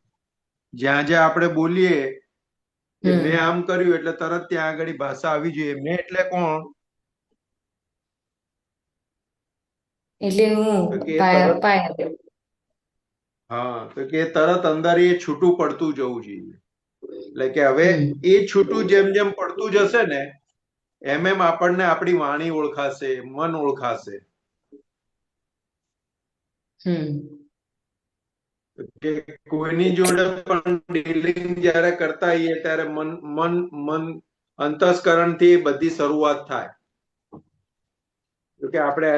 જ્યાં જ્યાં આપણે બોલીએ કે મેં આમ કર્યું એટલે તરત ત્યાં આગળ ભાષા આવી જોઈએ. મેં એટલે કોણ? એટલે હું હા, તો કે તરત અંદર એ છૂટું પડતું જવું જોઈએ. એટલે કે હવે એ છૂટું જેમ જેમ પડતું જશે ને એમ એમ આપણને આપણી વાણી ઓળખાશે, મન ઓળખાશે. કે કોઈની જોડે પણ ડીલિંગ જ્યારે કરતા હોઈએ ત્યારે મન અંતસ્કરણથી બધી શરૂઆત થાય. તો કે આપણે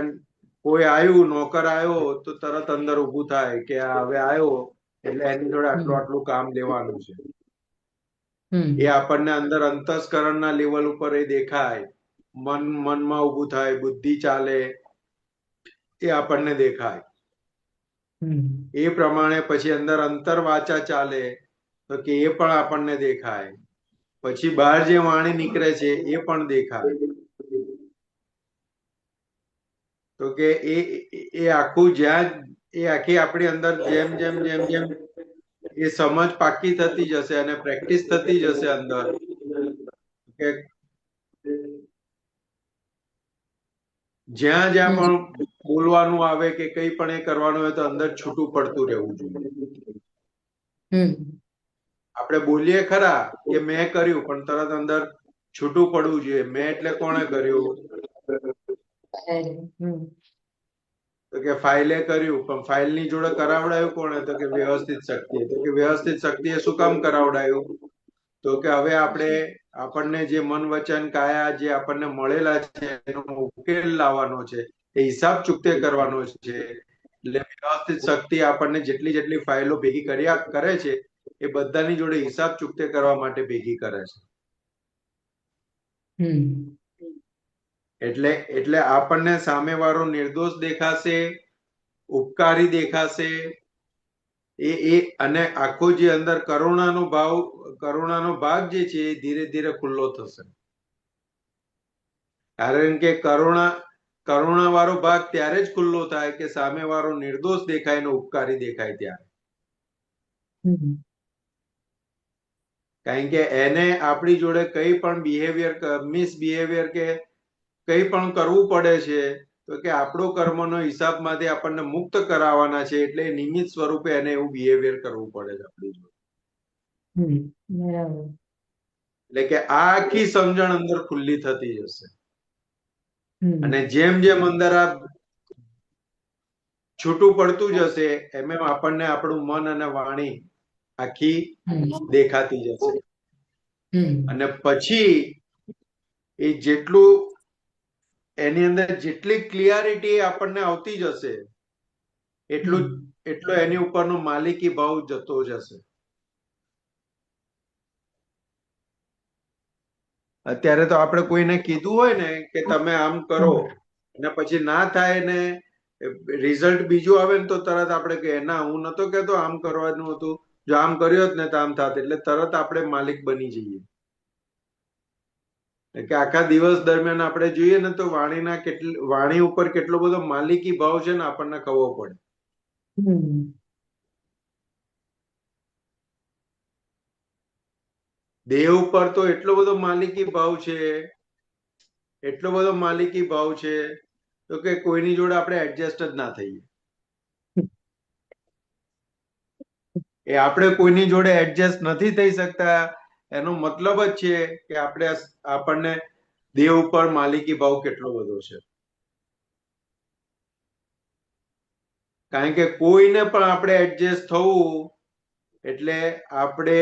કોઈ આવ્યું, નોકર આવ્યો તો તરત અંદર ઊભું થાય કે હવે આવ્યો એટલે એની જોડે આટલું કામ લેવાનું છે. એ આપણને અંદર અંતસ્કરણના લેવલ ઉપર એ દેખાય. મનમાં ઊભું થાય, બુદ્ધિ ચાલે, એ આપણને દેખાય. એ પ્રમાણે પછી અંદર અંતરવાચા ચાલે તો કે એ પણ આપણને દેખાય. પછી બહાર જે વાણી નીકળે છે એ પણ દેખાય. તો કે એ આખું એ આખી આપણી અંદર જેમ જેમ જેમ જેમ એ સમજ પાકી થતી જશે અને પ્રેક્ટિસ થતી જશે અંદર, કે જ્યાં જ્યાં પણ બોલવાનું આવે કે કંઈ પણ એ કરવાનું હોય તો અંદર છૂટું પડતું રહેવું જોઈએ. આપણે બોલીએ ખરા કે મેં કર્યું, પણ તરત અંદર છૂટું પડવું જોઈએ. મેં એટલે કોણે કર્યું? તો કે ફાઇલે કર્યું, પણ ફાઇલની જોડે કરાવડાયું કોણે? તો કે વ્યવસ્થિત શક્તિએ. તો કે વ્યવસ્થિત શક્તિએ શું કામ કરાવડાયું? તો કે હવે આપણને જે મન વચન કાયા જે આપણને મળેલા છે એનો ઉકેલ લાવવાનો છે, એ હિસાબ ચૂકતે કરવાનો છે. એટલે વ્યવસ્થિત શક્તિ આપણને જેટલી ફાઇલો ભેગી કરે છે એ બધાની જોડે હિસાબ ચૂકતે કરવા માટે ભેગી કરે છે. એટલે આપણને સામેવાળો નિર્દોષ દેખાશે, ઉપકારી દેખાશે, અને આખો જે અંદર કરુણાનો ભાગ જે છે એ ધીરે ધીરે ખુલ્લો થશે. કારણ કે કરુણા વાળો ભાગ ત્યારે જ ખુલ્લો થાય કે સામે વાળો નિર્દોષ દેખાય ને ઉપકારી દેખાય ત્યારે. કારણ કે એને આપણી જોડે કઈ પણ મિસબિહેવિયર કે કઈ પણ કરવું પડે છે તો કે આપણો કર્મનો હિસાબમાંથી આપણને મુક્ત કરાવવાના છે, એટલે નિમિત્ત સ્વરૂપે એને એવું બિહેવિયર કરવું પડે છે આપણી જોડે. એટલે કે આ આખી સમજણ અંદર ખુલ્લી થતી જશે. અને જેમ જેમ અંદર આ છૂટું પડતું જશે એમ એમ આપણને આપણું મન અને વાણી આખી હમ દેખાતી જશે. હમ અને પછી એ જેટલું એની અંદર જેટલી ક્લિયરિટી આપણને આવતી જશે એટલું એટલો એની ઉપરનો માલિકી ભાવ જતો જશે. અત્યારે તો આપણે કોઈને કીધું હોય ને કે તમે આમ કરો અને પછી ના થાય ને રિઝલ્ટ બીજું આવે ને તો તરત આપણે કહીએ ના હું નતો કહેતો આમ કરવાનું હતું, જો આમ કર્યો હોત ને તો આમ થાત. એટલે તરત આપણે માલિક બની જઈએ. કે આખા દિવસ દરમિયાન આપણે જોઈએ ને તો વાણી ઉપર કેટલો બધો માલિકી ભાવ છે ને આપણને ખબર પડે. દેહ ઉપર તો એટલો બધો માલિકી ભાવ છે, એટલો બધો માલિકી ભાવ છે તો કે કોઈની જોડે આપણે એડજસ્ટ જ ના થઈએ. એ આપણે કોઈની જોડે એડજસ્ટ નથી થઈ શકતા એનો મતલબ જ છે કે આપણને દેહ ઉપર માલિકી ભાવ કેટલો બધો છે. કારણ કે કોઈને પણ આપણે એડજસ્ટ થવું એટલે આપણે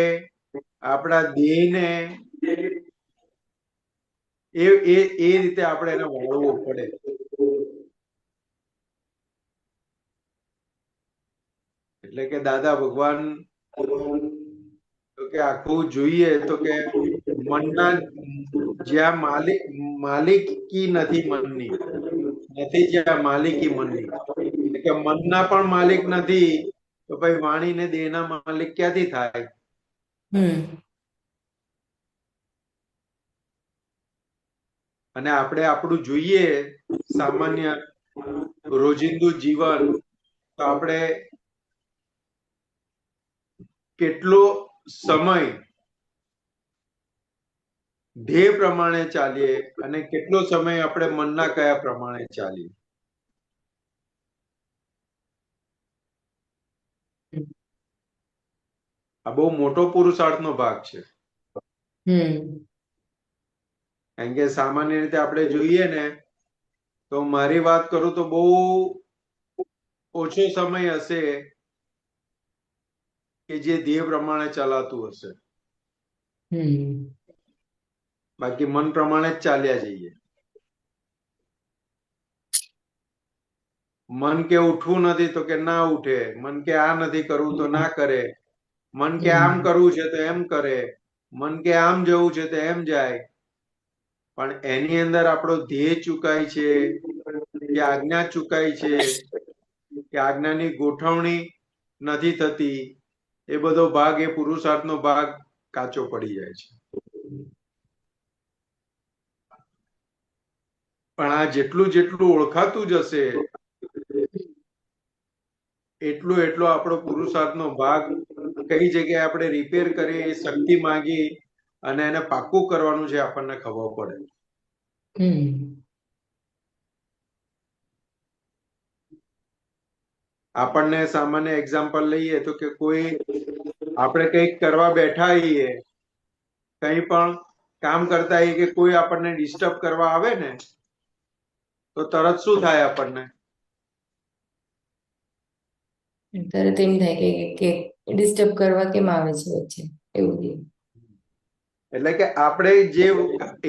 આપણા દેહને એ રીતે આપણે એને વાળવું પડે. એટલે કે દાદા ભગવાન તો કે આખું જોઈએ તો કે મનના જ્યાં માલિકી નથી મનની, નથી જ્યાં માલિકી મનની, કે મનના પણ માલિક નથી તો ભાઈ વાણી ને દેહના માલિક ક્યાંથી થાય? અને આપણે આપણું જોઈએ સામાન્ય રોજિંદુ જીવન તો આપણે કેટલો સમય ધ્યેય પ્રમાણે ચાલીએ અને કેટલો સમય આપણે મનના કયા પ્રમાણે ચાલીએ. આ બહુ મોટો પુરુષાર્થનો ભાગ છે. કારણ કે સામાન્ય રીતે આપણે જોઈએ ને તો મારી વાત કરું તો બહુ ઓછો સમય હશે કે જે ધ્યેય પ્રમાણે ચલાતું હશે. બાકી મન પ્રમાણે જ ચાલ્યા જઈએ. મન કે ઉઠવું નથી તો કે ના ઉઠે, મન કે આ નથી કરવું તો ના કરે, મન કે આમ કરવું છે તો એમ કરે, મન કે આમ જવું છે તો એમ જાય. પણ એની અંદર આપણો ધ્યેય ચુકાય છે કે આજ્ઞા ચુકાય છે કે આજ્ઞાની ગોઠવણી નથી થતી, એ બધો ભાગ, એ પુરુષાર્થનો ભાગ કાચો પડી જાય છે. પણ આ જેટલું જેટલું ઓળખાતું જશે એટલો આપણો પુરુષાર્થનો ભાગ કઈ જગ્યાએ આપણે રિપેર કરીએ, શક્તિ માંગી અને એને પાક્કું કરવાનું છે આપણને ખબર પડે. આપણને સામાન્ય એક્ઝામ્પલ લઈએ તો કે કોઈ આપણે કંઈક કરવા બેઠા હોઈએ, કંઈ પણ કામ કરતા હોઈએ કે કોઈ આપણને ડિસ્ટર્બ કરવા આવે ને તો તરત શું થાય આપણને? તરત એમ થાય કે ડિસ્ટર્બ કરવા કેમ આવે છે વચ્ચે, એવું. એટલે કે આપણે જે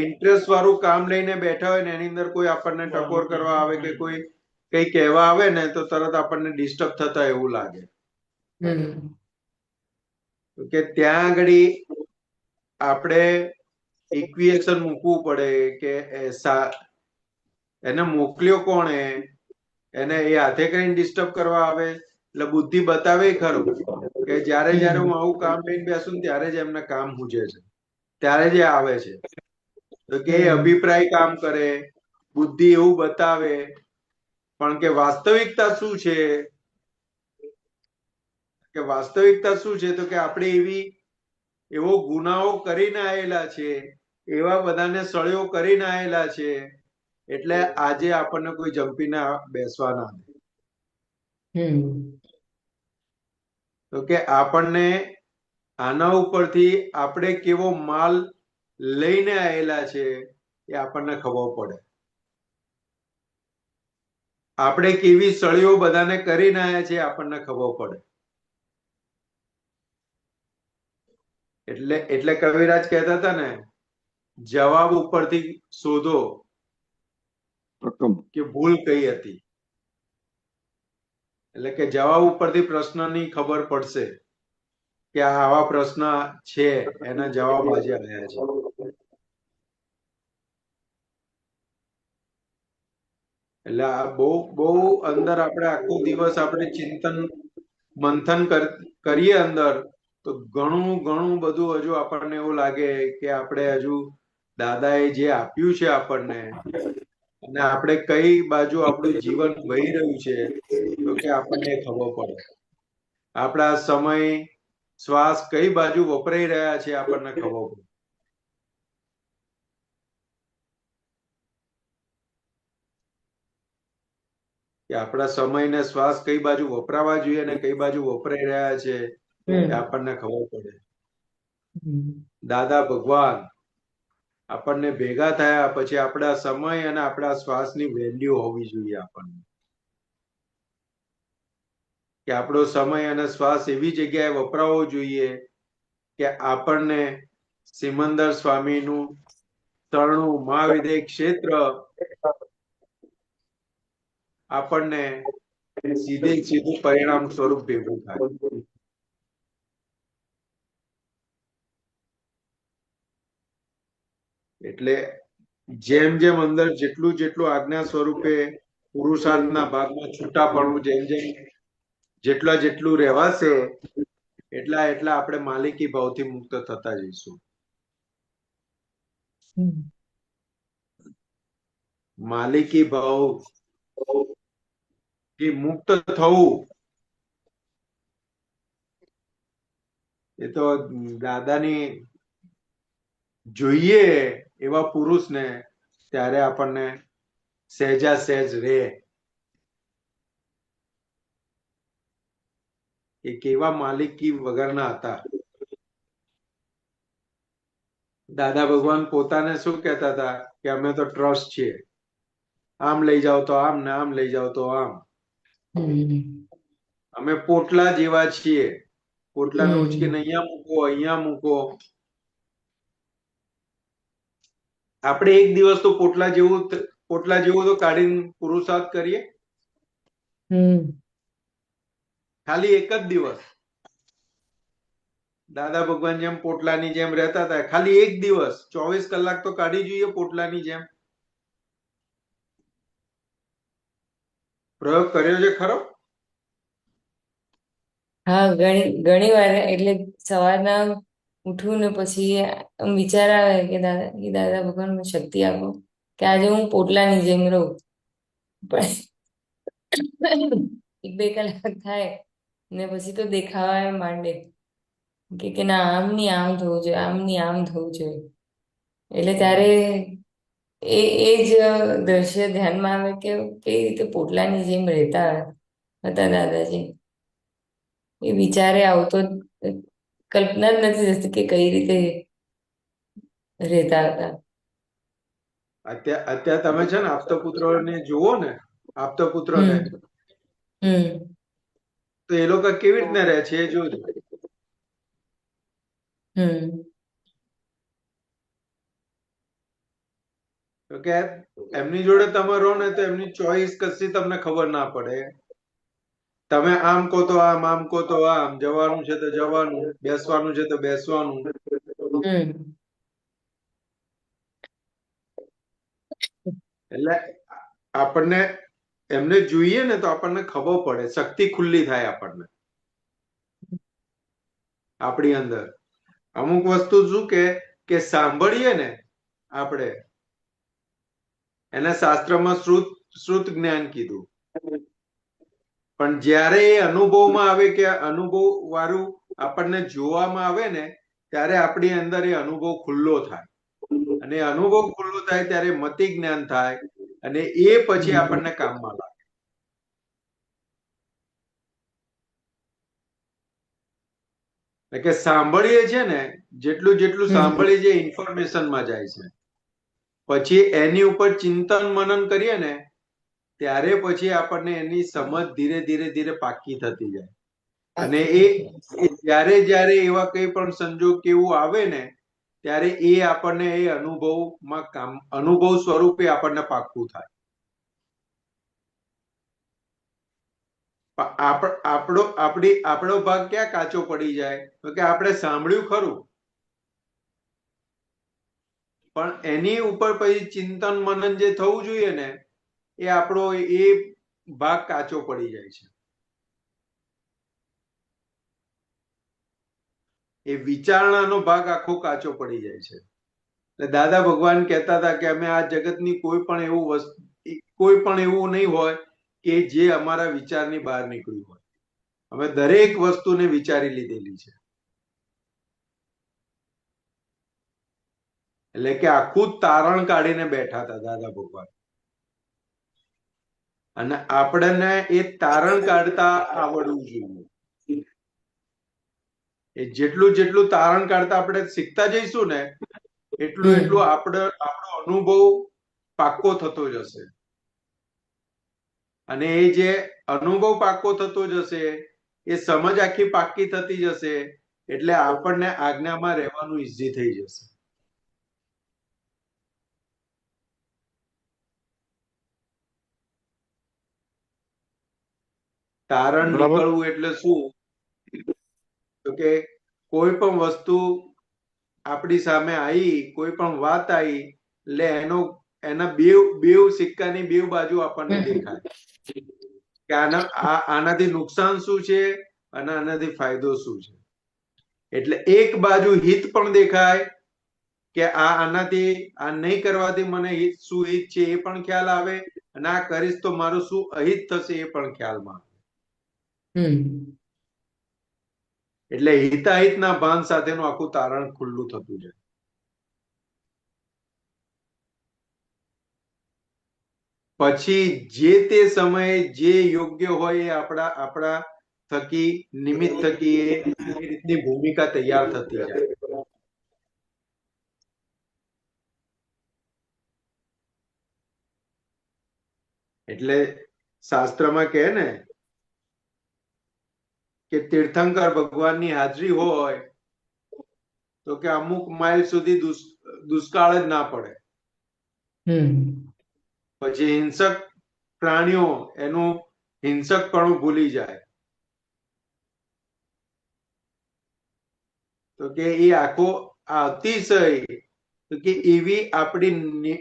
ઇન્ટરેસ્ટ વાળું કામ લઈને બેઠા હોય ને એની અંદર કોઈ આપણને ટકોર કરવા આવે કે કોઈ કઈ કહેવા આવે ને તો તરત આપણને ડિસ્ટર્બ થતા એવું લાગે. કે ત્યાં આગળ આપણે ઇક્વેશન મૂકવું પડે કે એને મોકલ્યો કોણે, એને એ હાથે કરીને ડિસ્ટર્બ કરવા આવે એટલે બુદ્ધિ બતાવે ખરું કે જ્યારે જ્યારે હું આવું કામ લઈને બેસું ત્યારે જ એમને કામ સૂઝે છે, ત્યારે જ આવે છે. તો કે અભિપ્રાય કામ કરે, બુદ્ધિ એવું બતાવે, પણ કે વાસ્તવિકતા શું છે? કે વાસ્તવિકતા શું છે તો કે આપણે એવો ગુનાઓ કરીને આવેલા છે, એવા બધાને સળિયો કરીને આવેલા છે એટલે આજે આપણને કોઈ જંપીને બેસવા ના દે. તો કે આપણને આના ઉપરથી આપણે કેવો માલ લઈને આવેલા છે એ આપણને ખબર પડે. આપણે કેવી સળીઓ બધાને કરીને આવ્યા છે આપણને ખબર પડે. એટલે કવિરાજ કહેતા હતા ને, જવાબ ઉપરથી શોધો કે ભૂલ કઈ હતી. એટલે કે જવાબ ઉપરથી પ્રશ્નની ખબર પડશે કે આવા પ્રશ્ન છે, એના જવાબ આજે આવ્યા છે. એટલે આ બહુ અંદર આપણે આખો દિવસ આપણે ચિંતન મંથન કરીએ અંદર, તો ઘણું બધું હજુ આપણને એવું લાગે કે આપણે હજુ દાદાએ જે આપ્યું છે આપણને, અને આપણે કઈ બાજુ આપણું જીવન વહી રહ્યું છે, તો કે આપણને ખબર પડે. આપણા સમય શ્વાસ કઈ બાજુ વપરાઈ રહ્યા છે આપણને ખબર પડે. કે આપણા સમય ને શ્વાસ કઈ બાજુ વપરાવા જોઈએ ને કઈ બાજુ વપરાઈ રહ્યા છે એ આપણને ખબર પડે. દાદા ભગવાન આપણને ભેગા થયા પછી આપણા સમય અને આપણા શ્વાસની વેલ્યુ હોવી જોઈએ આપણને, કે આપણો સમય અને શ્વાસ એવી જગ્યાએ વપરાવો જોઈએ કે આપણને સિમંદર સ્વામીનું 93 મહાવિદ્ય ક્ષેત્ર આપણને સીધું પરિણામ સ્વરૂપ ભેગું થાય. એટલે જેમ અંદર જેટલું આજ્ઞા સ્વરૂપે પુરુષાર્થના ભાગમાં છૂટાપણું જેટલું રહેવાશે, એટલા આપણે માલિકી ભાવથી મુક્ત થતા જઈશું. માલિકી ભાવ થી મુક્ત થવું એ તો દાદાની જોઈએ એવા પુરુષને ત્યારે આપણને સહેજા સહેજ રહે એ કેવા માલિકી વગરના હતા. દાદા ભગવાન પોતાને શું કહેતા હતા કે અમે તો ટ્રસ્ટ છીએ, આમ લઈ જાઓ તો આમ ને આમ લઈ જાઓ તો આમ. અમે પોટલા જેવા છીએ, પોટલાને ઉચકીને અહીંયા મૂકો. આપણે એક દિવસ તો પોટલા જેવું તો કાઢીને પુરુષાર્થ કરીએ, ખાલી એક જ દિવસ. દાદા ભગવાન જેમ પોટલાની જેમ રહેતા હતા, ખાલી એક દિવસ 24 કલાક તો કાઢી જોઈએ પોટલાની જેમ. પ્રયોગ કર્યો છે ખરો? હા, ઘણી વાર. એટલે સવારના ઉઠું ને પછી વિચાર આવે કે દાદા ભગવાન મને શક્તિ આપો કે આજે હું પોટલાની જેમ રહું. પણ 1-2 કલાક થાય ને પછી તો દેખાવા માંડે કે ના, આમ ની આમ થવું જોઈએ, આમ ની આમ થવું જોઈએ. એટલે ત્યારે એ જ દ્રશ્ય ધ્યાનમાં આવે કે કઈ રીતે પોટલાની જેમ રહેતા હતા દાદાજી. એ વિચારે આવતો, કલ્પના જ નથી થતી કે કઈ રીતે રહેતા હતા. અત્યારે તમે છે ને આપતપુત્રોને જુઓ ને, આપતપુત્રોને તો એ લોકો કેવી રીતના રહે છે એ જોજો. તો કે એમની જોડે તમે રહો ને તો એમની ચોઈસ કશી તમને ખબર ના પડે. તમે આમ કહો તો આમ કહો તો આમ, જવાનું છે તો જવાનું, બેસવાનું છે તો બેસવાનું. એટલે આપણને એમને જોઈએ ને તો આપણને ખબર પડે, શક્તિ ખુલ્લી થાય આપણને આપણી અંદર. અમુક વસ્તુ શું કે સાંભળીએ ને આપણે, એને શાસ્ત્રમાં શ્રુત જ્ઞાન કીધું, પણ જ્યારે એ અનુભવમાં આવે કે અનુભવ વાળું આપણને જોવામાં આવે ને, ત્યારે આપણી અંદર એ અનુભવ ખુલ્લો થાય. અને અનુભવ ખુલ્લો થાય ત્યારે મતિ જ્ઞાન થાય, અને એ પછી આપણને કામમાં લાગે. કે સાંભળીએ છે ને, જેટલું સાંભળીએ જે ઇન્ફોર્મેશનમાં જાય છે, પછી એની ઉપર ચિંતન મનન કરીએ ને, ત્યારે પછી આપણને એની સમજ ધીરે ધીરે પાકી થતી જાય. અને સાચી એ જ્યારે જ્યારે એવા કઈ પણ સંજોગ કે એવું આવે ને ત્યારે એ આપણને એ અનુભવ સ્વરૂપે આપણને પાકું થાય. આપણો ભાગ ક્યાં કાચો પડી જાય તો કે આપણે સાંભળ્યું ખરું પણ એની ઉપર પછી ચિંતન મનન જે થવું જોઈએ ને એ આપણો એ ભાગ કાચો પડી જાય છે. એ વિચારણાનો ભાગ આખો કાચો પડી જાય છે. એટલે દાદા ભગવાન કહેતા હતા કે અમે આ જગતની કોઈ પણ એવું નહીં હોય કે જે અમારા વિચારની બહાર નીકળ્યું હોય. અમે દરેક વસ્તુને વિચારી લીધેલી છે. એટલે કે આખું તારણ કાઢીને બેઠા હતા દાદા ભગવાન. અને આપણને એ તારણ કાઢતા આવડવું જોઈએ. એ જેટલું તારણ કાઢતા આપણે શીખતા જઈશું ને એટલું આપણો અનુભવ પાક્કો થતો જશે. અને એ જે અનુભવ પાક્કો થતો જશે એ સમજ આખી પાક્કી થતી જશે એટલે આપણને આજ્ઞામાં રહેવાનું ઈઝી થઈ જશે. તારણ નીકળવું એટલે શું તો કે કોઈ પણ વસ્તુ આપણી સામે આવી, કોઈ પણ વાત આવી એટલે એના બેવ સિક્કાની બેવ બાજુ આપણને દેખાય કે આનાથી નુકસાન શું છે અને આનાથી ફાયદો શું છે. એટલે એક બાજુ હિત પણ દેખાય કે આનાથી આ નહીં કરવાથી મને શું હિત છે એ પણ ખ્યાલ આવે અને આ કરીશ તો મારું શું અહિત થશે એ પણ ખ્યાલમાં આવે. એટલે હિતાહિતના ભાન સાથેનું આખું તારણ ખુલ્લું થતું જાય. પછી જે તે સમયે જે યોગ્ય હોય એ આપણા થકી નિમિત્ત થકી એ રીતની ભૂમિકા તૈયાર થતી જાય. એટલે શાસ્ત્રમાં કહે ને કે તીર્થંકર ભગવાનની હાજરી હોય તો કે અમુક માઇલ સુધી દુષ્કાળ જ ના પડે. પછી હિંસક પ્રાણીઓ એનું હિંસકપણું ભૂલી જાય. તો કે એ આખો અતિશય તો કે એવી આપણી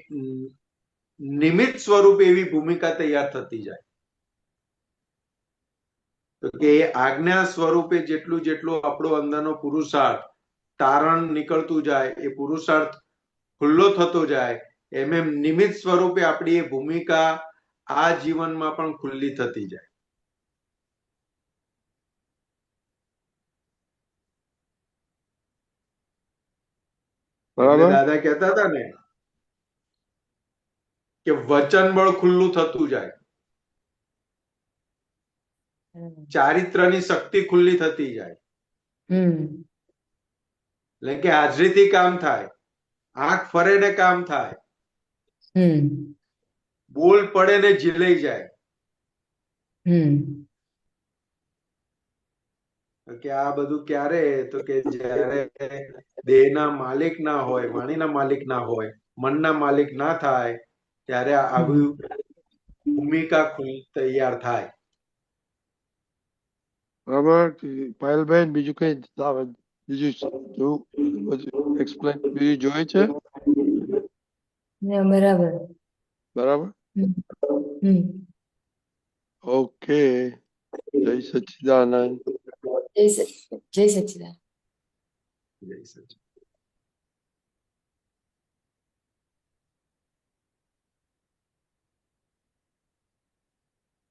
નિમિત્ત સ્વરૂપે એવી ભૂમિકા તૈયાર થતી જાય. તો કે એ આજ્ઞા સ્વરૂપે જેટલું આપણો અંદરનો પુરુષાર્થ તારણ નીકળતું જાય, એ પુરુષાર્થ ખુલ્લો થતો જાય એમ નિમિત્ત સ્વરૂપે આપણી એ ભૂમિકા આ જીવનમાં પણ ખુલ્લી થતી જાય. દાદા કહેતા હતા ને કે વચન બળ ખુલ્લું થતું જાય, ચારિત્રની શક્તિ ખુલ્લી થતી જાય. એટલે કે હાજરીથી કામ થાય, આંખ ફરે ને કામ થાય, બોલ પડે ને ઝીલાઈ જાય. કે આ બધું ક્યારે તો કે જ્યારે દેહના માલિક ના હોય, વાણીના માલિક ના હોય, મનના માલિક ના થાય ત્યારે આવી ભૂમિકા તૈયાર થાય. બરાબર. પાયલબેન બીજું કઈ એક્સપ્લેન બીજું જોઈએ છે? બરાબર. ઓકે. જય સચ્ચિદાનંદ. જય સચ્ચિદાનંદ. જય સચ્ચિદાનંદ.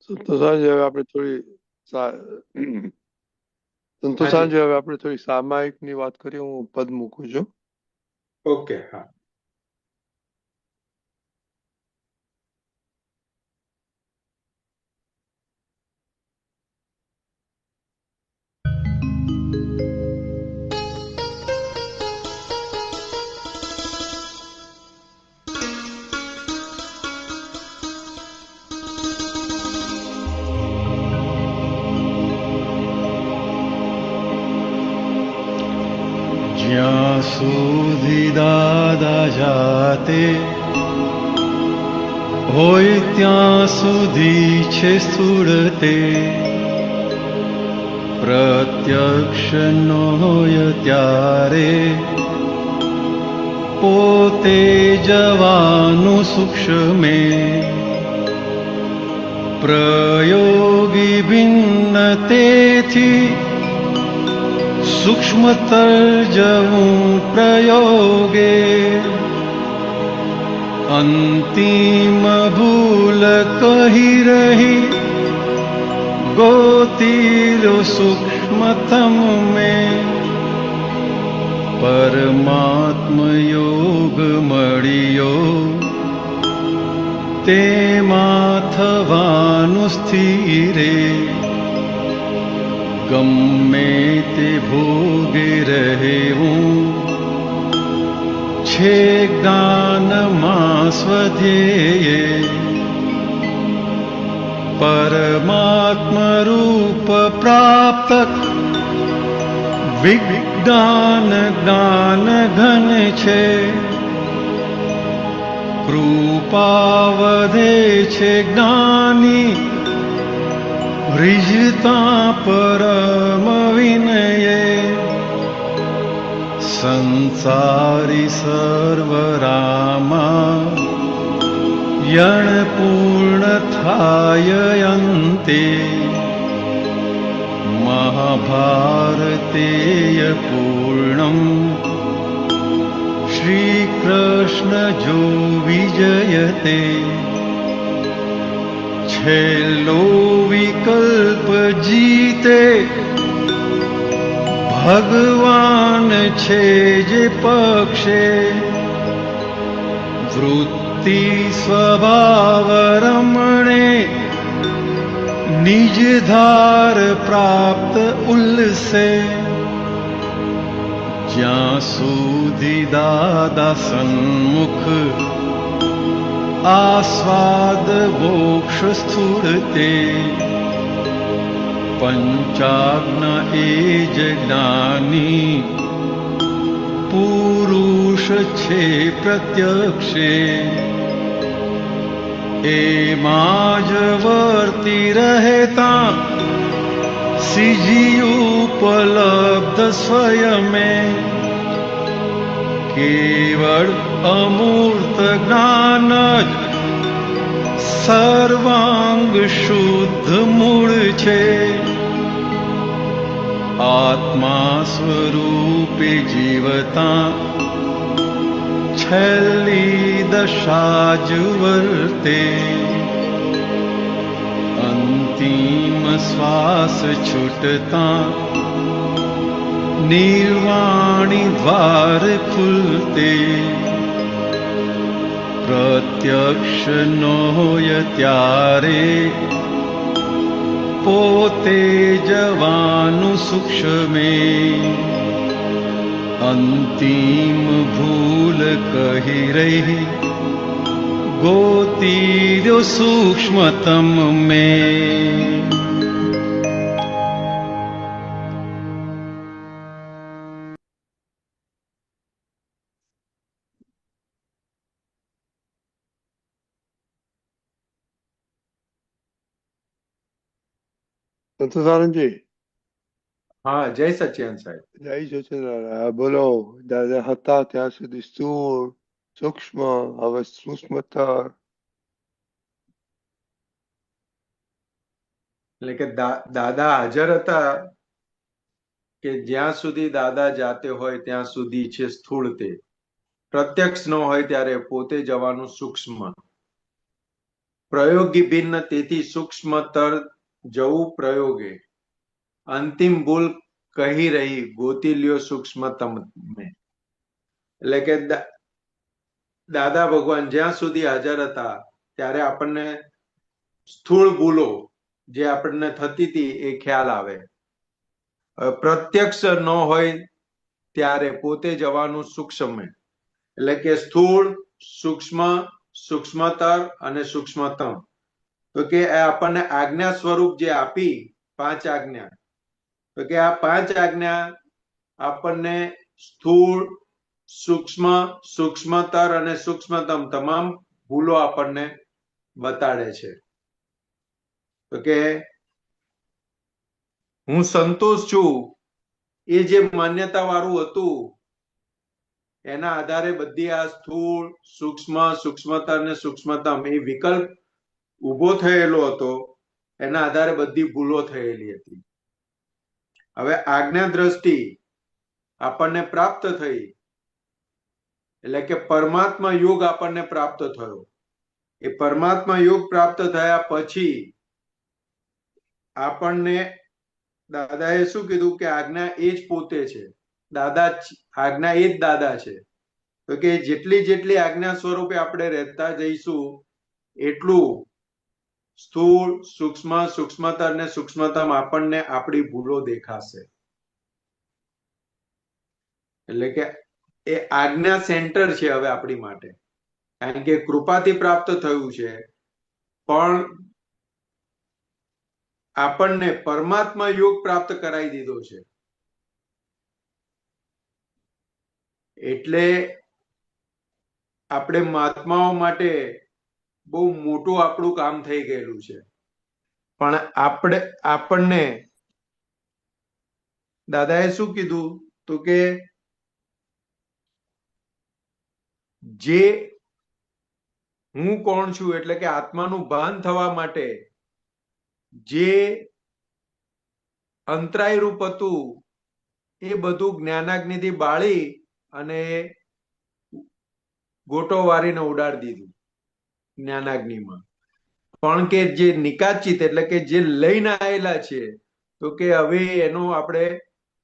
સંતોષાજી હવે આપણે થોડી સામાયિક ની વાત કરીએ. હું પદ મૂકું છું. ઓકે. હા. સુધી દાદા જાતે હોય ત્યાં સુધી છે સ્થૂળ તે પ્રત્યક્ષ ન હોય ત્યારે પોતે જવાનું સૂક્ષ્મે પ્રયોગી ભિન્ન તેથી સૂક્ષ્મતર જવું પ્રયોગે અંતિમ ભૂલ કહી રહી ગોતી સૂક્ષ્મતમ મેં પરમાત્મ યોગ મળ્યો તેમાં થવાનું સ્થિરે ગમે તે ભોગે રહેવું છે જ્ઞાનમાં સ્વધ્યેય પરમાત્મ રૂપ પ્રાપ્ત વિજ્ઞાન જ્ઞાન ઘન છે કૃપા વધે છે જ્ઞાની રિજતા પરમ વિનયે સંસારી સર્વ રામા યણ પૂર્ણ થાય અંતે મહાભારતેય પૂર્ણમ શ્રી કૃષ્ણ જો વિજયતે છેલ્લો વિકલ્પ જીતે ભગવાન છે જે પક્ષે વૃત્તિ સ્વભાવ રમણે નિજ ધાર પ્રાપ્ત ઉલ્સે જ્યાં સુધી દાદા સન્મુખ આસ્વાદ મોક્ષ સ્થૂળતે પંચાજ્ઞા એ જ જ્ઞાની પુરુષ છે પ્રત્યક્ષે એમાં જ વર્તી રહેતા સીજી ઉપલબ્ધ સ્વયમે કેવળ અમૂર્ત જ્ઞાન જ સર્વાંગ શુદ્ધ મૂળ છે આત્મા સ્વરૂપે જીવતા છેલ્લી દશા જ વર્તે અંતિમ શ્વાસ છૂટતા નિર્વાણી દ્વાર ખુલતે પ્રત્યક્ષ ન હોય ત્યારે પોતે જવાનું સૂક્ષ્મે અંતિમ ભૂલ કહી રહી ગોતી દો સૂક્ષ્મતમ મેં સંતોષાનંદ जी હા જય સચ્ચિદાનંદ સાહેબ જય સચિદાનંદ બોલો દાદા હતા ત્યાં સુધી સ્થૂળ સૂક્ષ્મ હવે સૂક્ષ્મતર એટલે કે દાદા હાજર હતા કે જ્યાં સુધી દાદા જાતે હોય ત્યાં સુધી છે સ્થૂળ તે પ્રત્યક્ષ ન હોય ત્યારે પોતે જવાનું સૂક્ષ્મ પ્રયોગી ભિન્ન તેથી સૂક્ષ્મતર જવું પ્રયોગે અંતિમ ભૂલ કહી રહી ગોતી લ્યો સૂક્ષ્મતમ એટલે કે દાદા ભગવાન જ્યાં સુધી હાજર હતા ત્યારે આપણને સ્થૂળ ભૂલો જે આપણને થતી હતી એ ખ્યાલ આવે પ્રત્યક્ષ ન હોય ત્યારે પોતે જવાનું સૂક્ષ્મ એટલે કે સ્થૂળ સૂક્ષ્મ સૂક્ષ્મતર અને સૂક્ષ્મતમ તો કે આપણને આજ્ઞા સ્વરૂપ જે આપી 5 આજ્ઞા તો કે આ 5 આજ્ઞા આપણને સ્થૂળ સૂક્ષ્મ, સૂક્ષ્મતર અને સૂક્ષ્મતમ તમામ ભૂલો આપણને બતાડે છે. તો કે હું સંતોષ છું એ જે માન્યતા વાળું હતું એના આધારે બધી આ સ્થૂળ, સૂક્ષ્મ, સૂક્ષ્મતર અને સૂક્ષ્મતમ એ વિકલ્પ ઉભો થયેલો હતો, એના આધારે બધી ભૂલો થયેલી હતી. હવે આજ્ઞા દ્રષ્ટિ આપણને પ્રાપ્ત થઈ, એટલે કે પરમાત્મા યોગ આપણને પ્રાપ્ત થયો. એ પરમાત્મા યોગ પ્રાપ્ત થયા પછી આપણને દાદાએ શું કીધું કે આજ્ઞા એ જ પોતે છે. દાદા આજ્ઞા એ જ દાદા છે. તો કે જેટલી જેટલી આજ્ઞા સ્વરૂપે આપણે રહેતા જઈશું એટલું સ્થૂળ, સૂક્ષ્મ, સૂક્ષ્મતર ને સૂક્ષ્મતમ આપણને આપણી ભૂલો દેખાશે. એટલે કે એ આજ્ઞા સેન્ટર છે હવે આપણી માટે, કારણ કે કૃપાથી પ્રાપ્ત થયું છે. પણ આપણને પરમાત્મા યોગ પ્રાપ્ત કરાવી દીધો છે. એટલે આપણે મહાત્માઓ માટે બહુ મોટું આપણું કામ થઈ ગયેલું છે. પણ આપણને દાદાએ શું કીધું તો કે જે હું કોણ છું એટલે કે આત્માનું ભાન થવા માટે જે અંતરાય રૂપ હતું એ બધું જ્ઞાનાગ્નિથી બાળી અને ગોટો વારીને ઉડાડી દીધું જ્ઞાનાગ્નિમાં. પણ કે જે નિકાચિત એટલે કે જે લઈને આવેલા છે તો કે હવે એનો આપણે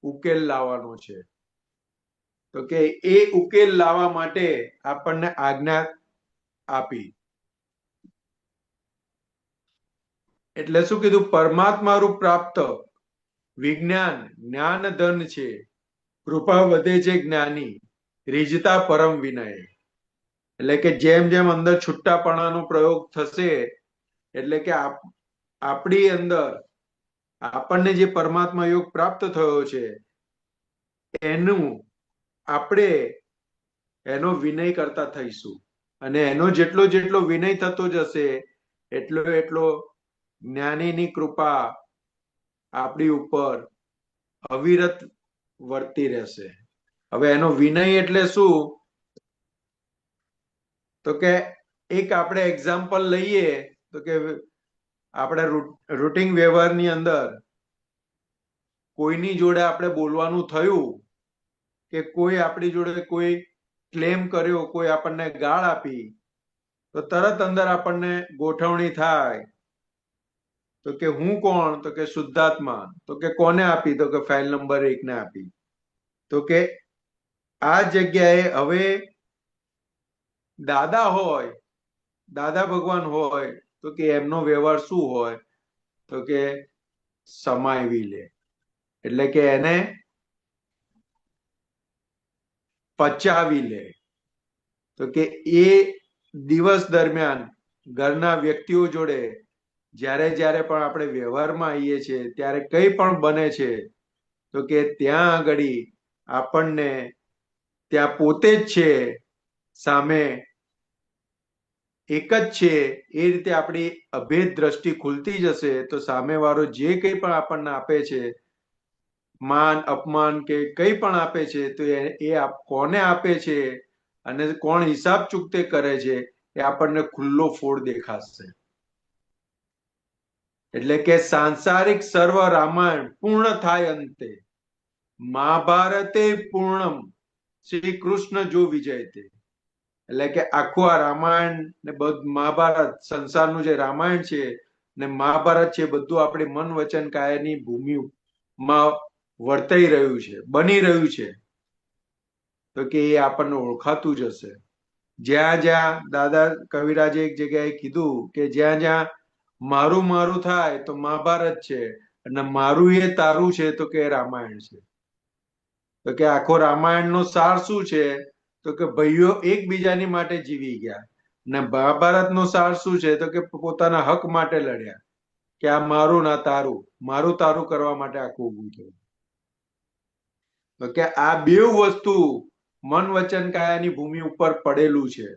ઉકેલ લાવવાનો છે. તો કે એ ઉકેલ લાવવા માટે આપણને આજ્ઞા આપી. એટલે શું કીધું? પરમાત્મા રૂપ પ્રાપ્ત વિજ્ઞાન જ્ઞાન ધન છે, કૃપા વધે છે જ્ઞાની, રીઝતા પરમ વિનય. એટલે કે જેમ જેમ અંદર છુટ્ટાપણાનો પ્રયોગ થશે એટલે કે આપણી અંદર આપણને જે પરમાત્મા યોગ પ્રાપ્ત થયો છે એનું આપણે એનો વિનય કરતા થઈશું. અને એનો જેટલો જેટલો વિનય થતો જશે એટલો એટલો જ્ઞાનીની કૃપા આપણી ઉપર અવિરત વર્તી રહેશે. હવે એનો વિનય એટલે શું? તો કે એક આપણે એક્ઝામ્પલ લઈએ તો કે આપણે રૂટીન વ્યવહારની અંદર કોઈની જોડે આપણે બોલવાનું થયું કે કોઈ આપણી જોડે કોઈ ક્લેમ કર્યો, કોઈ આપણને ગાળ આપી, તો તરત અંદર આપણને ગોઠવણી થાય તો કે હું કોણ? તો કે શુદ્ધાત્મા. તો કે કોને આપી? તો કે ફાઇલ નંબર 1 ને આપી. તો કે આ જગ્યાએ હવે દાદા હોય, દાદા ભગવાન હોય તો કે એમનો વ્યવહાર શું હોય? તો કે સમાવી લે, એટલે કે એને પચાવી લે. તો કે એ દિવસ દરમિયાન ઘરના વ્યક્તિઓ જોડે જ્યારે જ્યારે પણ આપણે વ્યવહારમાં આવીએ છીએ ત્યારે કંઈ પણ બને છે તો કે ત્યાં આગળ આપણને ત્યાં પોતે જ છે, સામે એક જ છે, એ રીતે આપણી અભેદ દ્રષ્ટિ ખુલતી જશે તો સામેવાળો જે કંઈ પણ આપણને આપે છે, માન અપમાન કે કંઈ પણ આપે છે તો એ કોને આપે છે અને કોણ હિસાબ ચૂકતે કરે છે એ આપણને ખુલ્લો ફોડ દેખાશે. એટલે કે સાંસારિક સર્વ રામાયણ પૂર્ણ થાય અંતે, મહાભારતે પૂર્ણમ શ્રી કૃષ્ણ જો વિજય તે. એટલે કે આખું આ રામાયણ ને બધું મહાભારત, સંસારનું જે રામાયણ છે ને મહાભારત છે, બધું આપણી મન વચન કાયાની ભૂમિમાં વર્તાઈ રહ્યું છે, બની રહ્યું છે. તો કે એ આપણને ઓળખાતું જ હશે. જ્યાં જ્યાં દાદા કવિરાજે એક જગ્યાએ કીધું કે જ્યાં જ્યાં મારું મારું થાય તો મહાભારત છે અને મારું એ તારું છે તો કે રામાયણ છે. તો કે આખો રામાયણનો સાર શું છે? તો કે ભાઈઓ એકબીજાની માટે જીવી ગયા. ને મહાભારતનો સાર શું છે? તો કે પોતાના હક માટે લડ્યા કે આ મારું ના તારું, મારું તારું કરવા માટે આખું ઊભું થયું. તો કે આ બે વસ્તુ મન વચન કાયાની ભૂમિ ઉપર પડેલું છે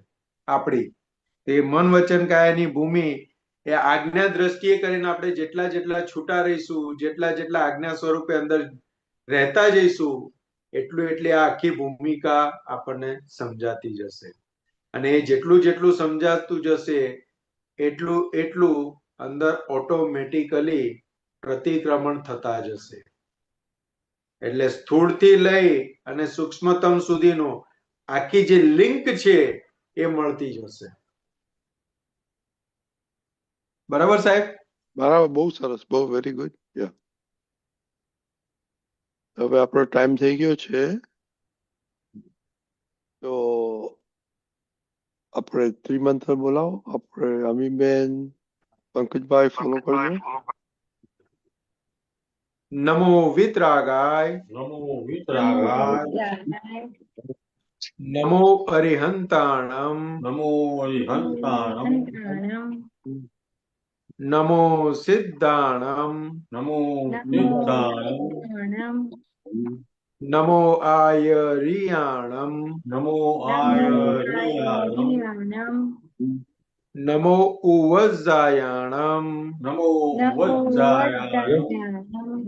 આપણી. એ મન વચન કાયાની ભૂમિ એ આજ્ઞા દ્રષ્ટિએ કરીને આપણે જેટલા જેટલા છૂટા રહીશું, જેટલા જેટલા આજ્ઞા સ્વરૂપે અંદર રહેતા જઈશું, એટલું એટલી આ આખી ભૂમિકા આપણને સમજાતી જશે. અને એ જેટલું જેટલું સમજાતું જશે એટલું એટલું અંદર ઓટોમેટિકલી પ્રતિક્રમણ થતા જશે. એટલે સ્થૂળથી લઈ અને સૂક્ષ્મતમ સુધીનો આખી જે લિંક છે એ મળતી જશે. બરાબર સાહેબ? બરાબર, બહુ સરસ, બહુ વેરી ગુડ. હવે આપણો ટાઈમ થઈ ગયો છે, તો આપણે ત્રિમંત્ર બોલાવો. આપણે અમીબેન, પંકજભાઈ ફોલો કરજો. નમો વિતરાગાય, નમો વિતરાગાય, નમો અરિહંતાણમ, નમો અરિહંતાણમ, નમો સિદ્ધાણમ, નમો સિદ્ધાણમ, નમો આયરિયાણમ, નમો આયરિયાણમ, નમો ઉવજ્જાયાણમ, નમો વજ્જાયાણમ,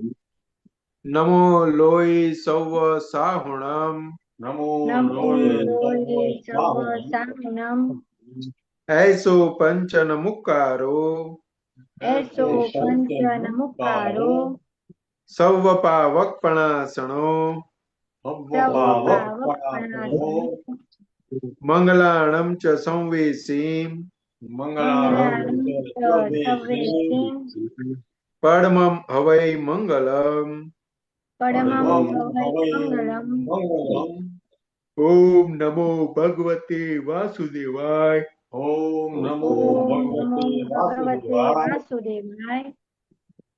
નમો લોય સૌવ સાહુણમ, નમો લોય સ્વાહનમ, એસો પંચન મુકારો, એસો પંચન મુકારો, સૌવ પાવકપણાસણો, સર્વપાવકપણાસનો, મંગલાણમ ચ સંવેસીમ, મંગલાણમ ચ સર્વેસીમ, પરમમ હવૈ મંગલમ, પરમમ હવૈ મંગલમ. ઓમ નમો ભગવતે વાસુદેવાય, ઓમ નમો ભગવતે વાસુદેવાય,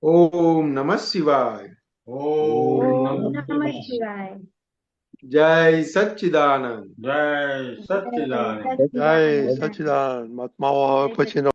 ઓમ નમઃ શિવાય, ઓમ નમઃ શિવાય. જય સચ્ચિદાનંદ. જય સચ્ચિદાનંદ. જય સચિદાનંદ. મહાત્માઓ હવે પછીનો